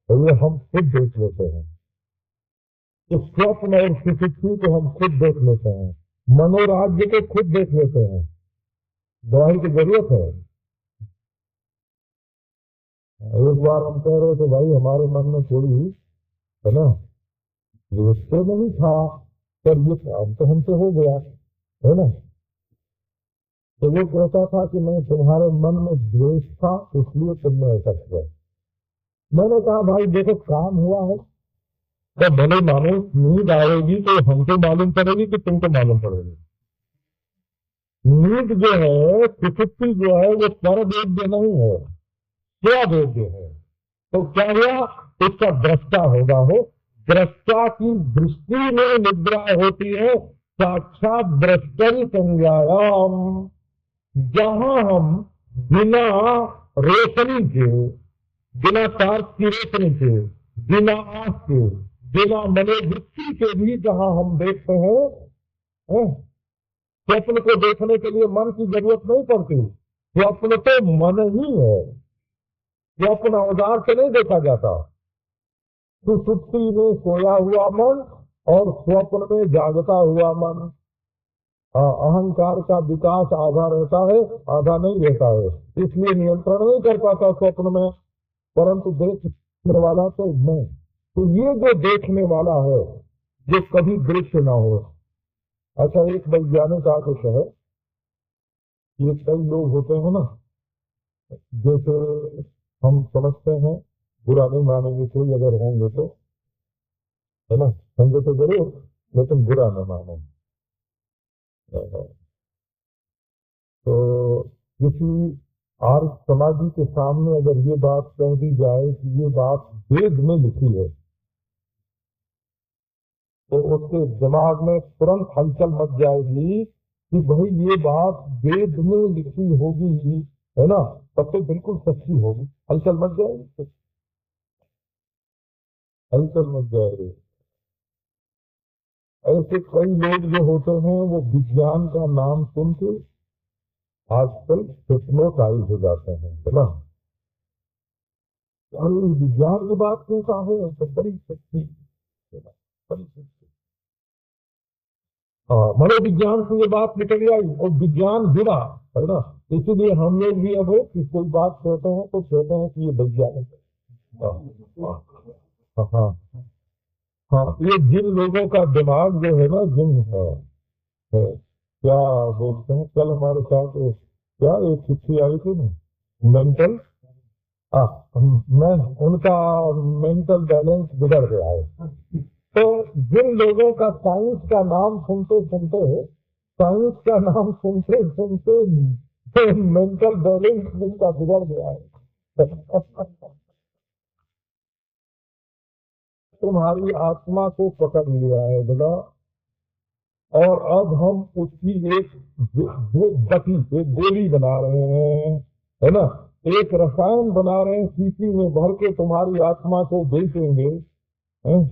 तो ये हम खुद देख लेते हैं। तो स्वप्न और सुषुप्ति को हम खुद देख लेते हैं, मनोराज्य को खुद देख लेते हैं। दवाई की जरूरत है। एक बार हम कह रहे थे भाई हमारे मन में थोड़ी है ना, द्वेष तो नहीं था पर ये काम तो हमसे हो गया, है ना। तो वो कहता था कि मैं तुम्हारे मन में द्वेष था इसलिए तुमने ऐसा किया। मैंने कहा भाई देखो काम हुआ है, तो भले मानो नींद आएगी तो हमको मालूम पड़ेगी कि तुमको मालूम पड़ेगी। नींद जो है, सुषुप्ति जो है वो परवेद्य नहीं है, स्ववेद्य है। तो क्या हुआ, उसका दृष्टा होगा हो। दृष्टा की दृष्टि में निद्रा होती है साक्षात दृष्टि संज्ञायाम। जहां हम बिना रोशनी के, बिना टार्च की रोशनी के, बिना आंख के, बिना मनोवृत्ति के भी जहां हम देखते हैं, स्वप्न को देखने के लिए मन की जरूरत नहीं पड़ती। स्वप्न तो मन ही है, स्वप्न औजार से नहीं देखा जाता। सुषुप्ति में सोया हुआ मन और स्वप्न में जागता हुआ मन, अहंकार का विकास आधा रहता है आधा नहीं रहता है, इसलिए नियंत्रण नहीं कर पाता स्वप्न में, परंतु देखने वाला तो मैं। तो ये जो देखने वाला है ये कभी दृश्य ना हो। अच्छा, एक वैज्ञानिक आके कहे, ये कई लोग होते हैं ना, जैसे हम समझते हैं, बुरा नहीं मानेंगे कोई अगर होंगे तो, है ना, समझे तो जरूर लेकिन बुरा न माने। तो किसी आर्य समाजी के सामने अगर ये बात कह दी जाए कि ये बात वेद में लिखी है, तो उसके दिमाग में तुरंत हलचल मच जाएगी कि भाई ये बात वेद में लिखी होगी, है ना, तब तो बिल्कुल सच्ची होगी। हलचल मच जाएगी, हलचल मच जाएगी। ऐसे कई लोग जो होते हैं वो विज्ञान का नाम सुन के आजकल हिप्नोटाइज हो जाते हैं, है ना। और विज्ञान की बात क्यों कहा है, तो बड़ी शक्ति, है ना, बड़ी शक्ति। हाँ, मनोविज्ञान से ये बात निकल आई और विज्ञान जुड़ा, है ना। इसीलिए हम लोग भी अब कि कोई बात कहते हैं तो कहते हैं कि ये वैज्ञानिक है। हाँ हाँ हाँ हाँ, ये जिन लोगों का दिमाग जो है ना, जिन है, क्या बोलते हैं, कल हमारे साथ क्या एक चिट्ठी आई थी ना, मेंटल, मैं उनका मेंटल बैलेंस बिगड़ गया है। तो जिन लोगों का साइंस का नाम सुनते सुनते, साइंस का नाम सुनते सुनते मेंटल बैलेंस जिनका बिगड़ गया है तुम्हारी आत्मा को पकड़ लिया है बोला, और अब हम उसकी एक गति, एक गोली बना रहे हैं, है ना, एक रसायन बना रहे हैं, शीशी में भर के तुम्हारी आत्मा को बेचेंगे, हैं?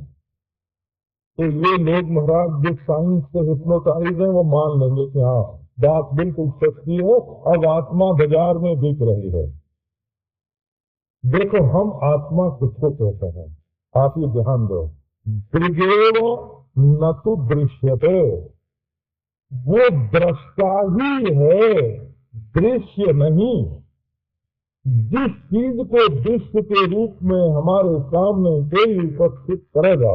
तो ये लोग महाराज जो साइंस से हिप्नोटाइज है वो मान लेंगे कि हाँ बात बिल्कुल सच्ची है, अब आत्मा बाजार में बिक रही है। देखो हम आत्मा किसको कहते हैं, आप ये ध्यान दो, दृगेव न तो दृश्यते, वो दृष्टा ही है, दृश्य नहीं। जिस चीज को दृश्य के रूप में हमारे सामने कोई उपस्थित करेगा,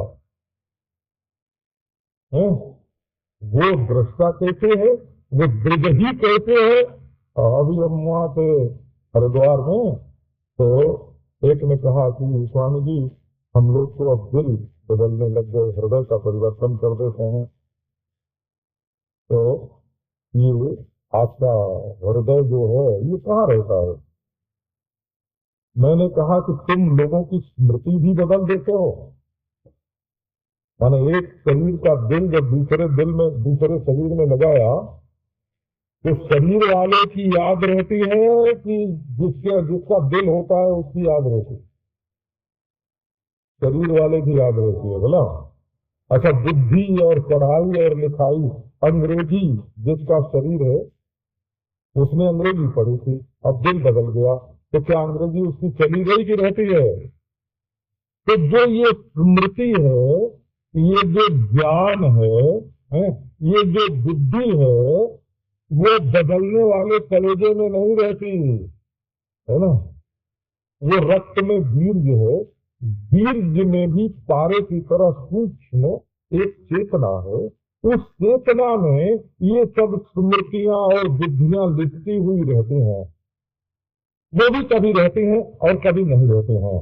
है? वो दृष्टा कहते हैं, वो दृग ही कहते हैं। अभी हम वहां थे हरिद्वार में, तो एक ने कहा कि स्वामी जी हम लोग तो अब दिल बदलने लग गए, हृदय का परिवर्तन कर देते हैं, तो ये आपका हृदय जो है ये कहाँ रहता है। मैंने कहा कि तुम लोगों की स्मृति भी बदल देते हो, माने एक शरीर का दिल जब दूसरे दिल में, दूसरे शरीर में लगाया, तो शरीर वाले की याद रहती है कि जिसका दिल होता है उसकी याद रहती है, शरीर वाले की याद रहती है बोला। अच्छा, बुद्धि और पढ़ाई और लिखाई, अंग्रेजी जिसका शरीर है उसने अंग्रेजी पढ़ी थी, अब दिल बदल गया, तो क्या अंग्रेजी उसकी चली गई कि रहती है। तो जो ये स्मृति है, ये जो ज्ञान है, ये जो बुद्धि है, वो बदलने वाले कलेजे में नहीं रहती, है ना। वो रक्त में वीर्य है, वीर्य में भी तारे की तरह सूक्ष्म एक चेतना है, उस चेतना में ये सब स्मृतियां और बुद्धियां लिपटी हुई रहती हैं, वो भी कभी रहती हैं और कभी नहीं रहती हैं।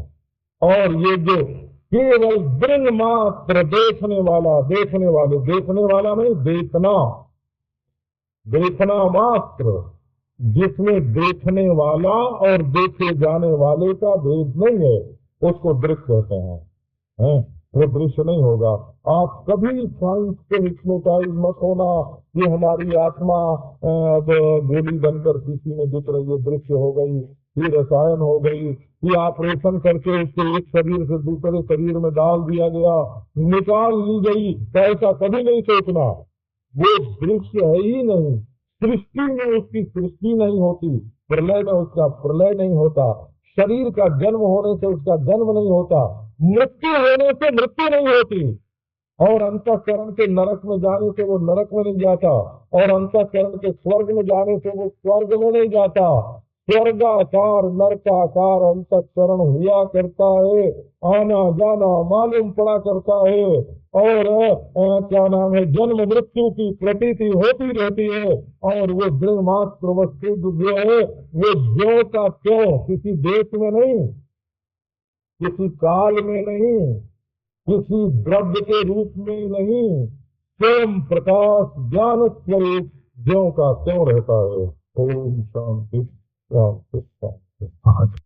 और ये जो केवल दृढ़ मात्र देखने वाला, देखने वाले, देखने वाला नहीं, देखना, देखना मात्र, जिसमें देखने वाला और देखे जाने वाले का भेद नहीं है, उसको दृश्य कहते हैं। वो दृश्य नहीं होगा। आप कभी साइंस के हिप्नोटाइज मत होना, ये हमारी आत्मा अब गोली बनकर किसी में दिख रही है, दृश्य हो गई, ये रसायन हो गई, ये ऑपरेशन करके उसको एक शरीर से दूसरे शरीर में डाल दिया गया, निकाल ली गई, तो ऐसा कभी नहीं सोचना। वो दृश्य है ही नहीं, सृष्टि में उसकी सृष्टि नहीं होती, प्रलय में उसका प्रलय नहीं होता, शरीर का जन्म होने से उसका जन्म नहीं होता, मृत्यु होने से मृत्यु नहीं होती, और अंतःकरण के नरक में जाने से वो नरक में नहीं जाता, और अंतःकरण के स्वर्ग में जाने से वो स्वर्ग में नहीं जाता। स्वर्गाकार नरकाकार अंतःकरण हुआ करता है, आना जाना मालूम पड़ा करता है, और क्या नाम है, जन्म मृत्यु की प्रतीति होती रहती है, और वो दृढ़ मात्र वस्तु जो है वो ज्यों का त्यों, किसी देश में नहीं, किसी काल में नहीं, किसी द्रव्य के रूप में नहीं, स्वयं प्रकाश ज्ञान स्वरूप ज्यों का त्यों रहता है। ओम शांति शांति शांति।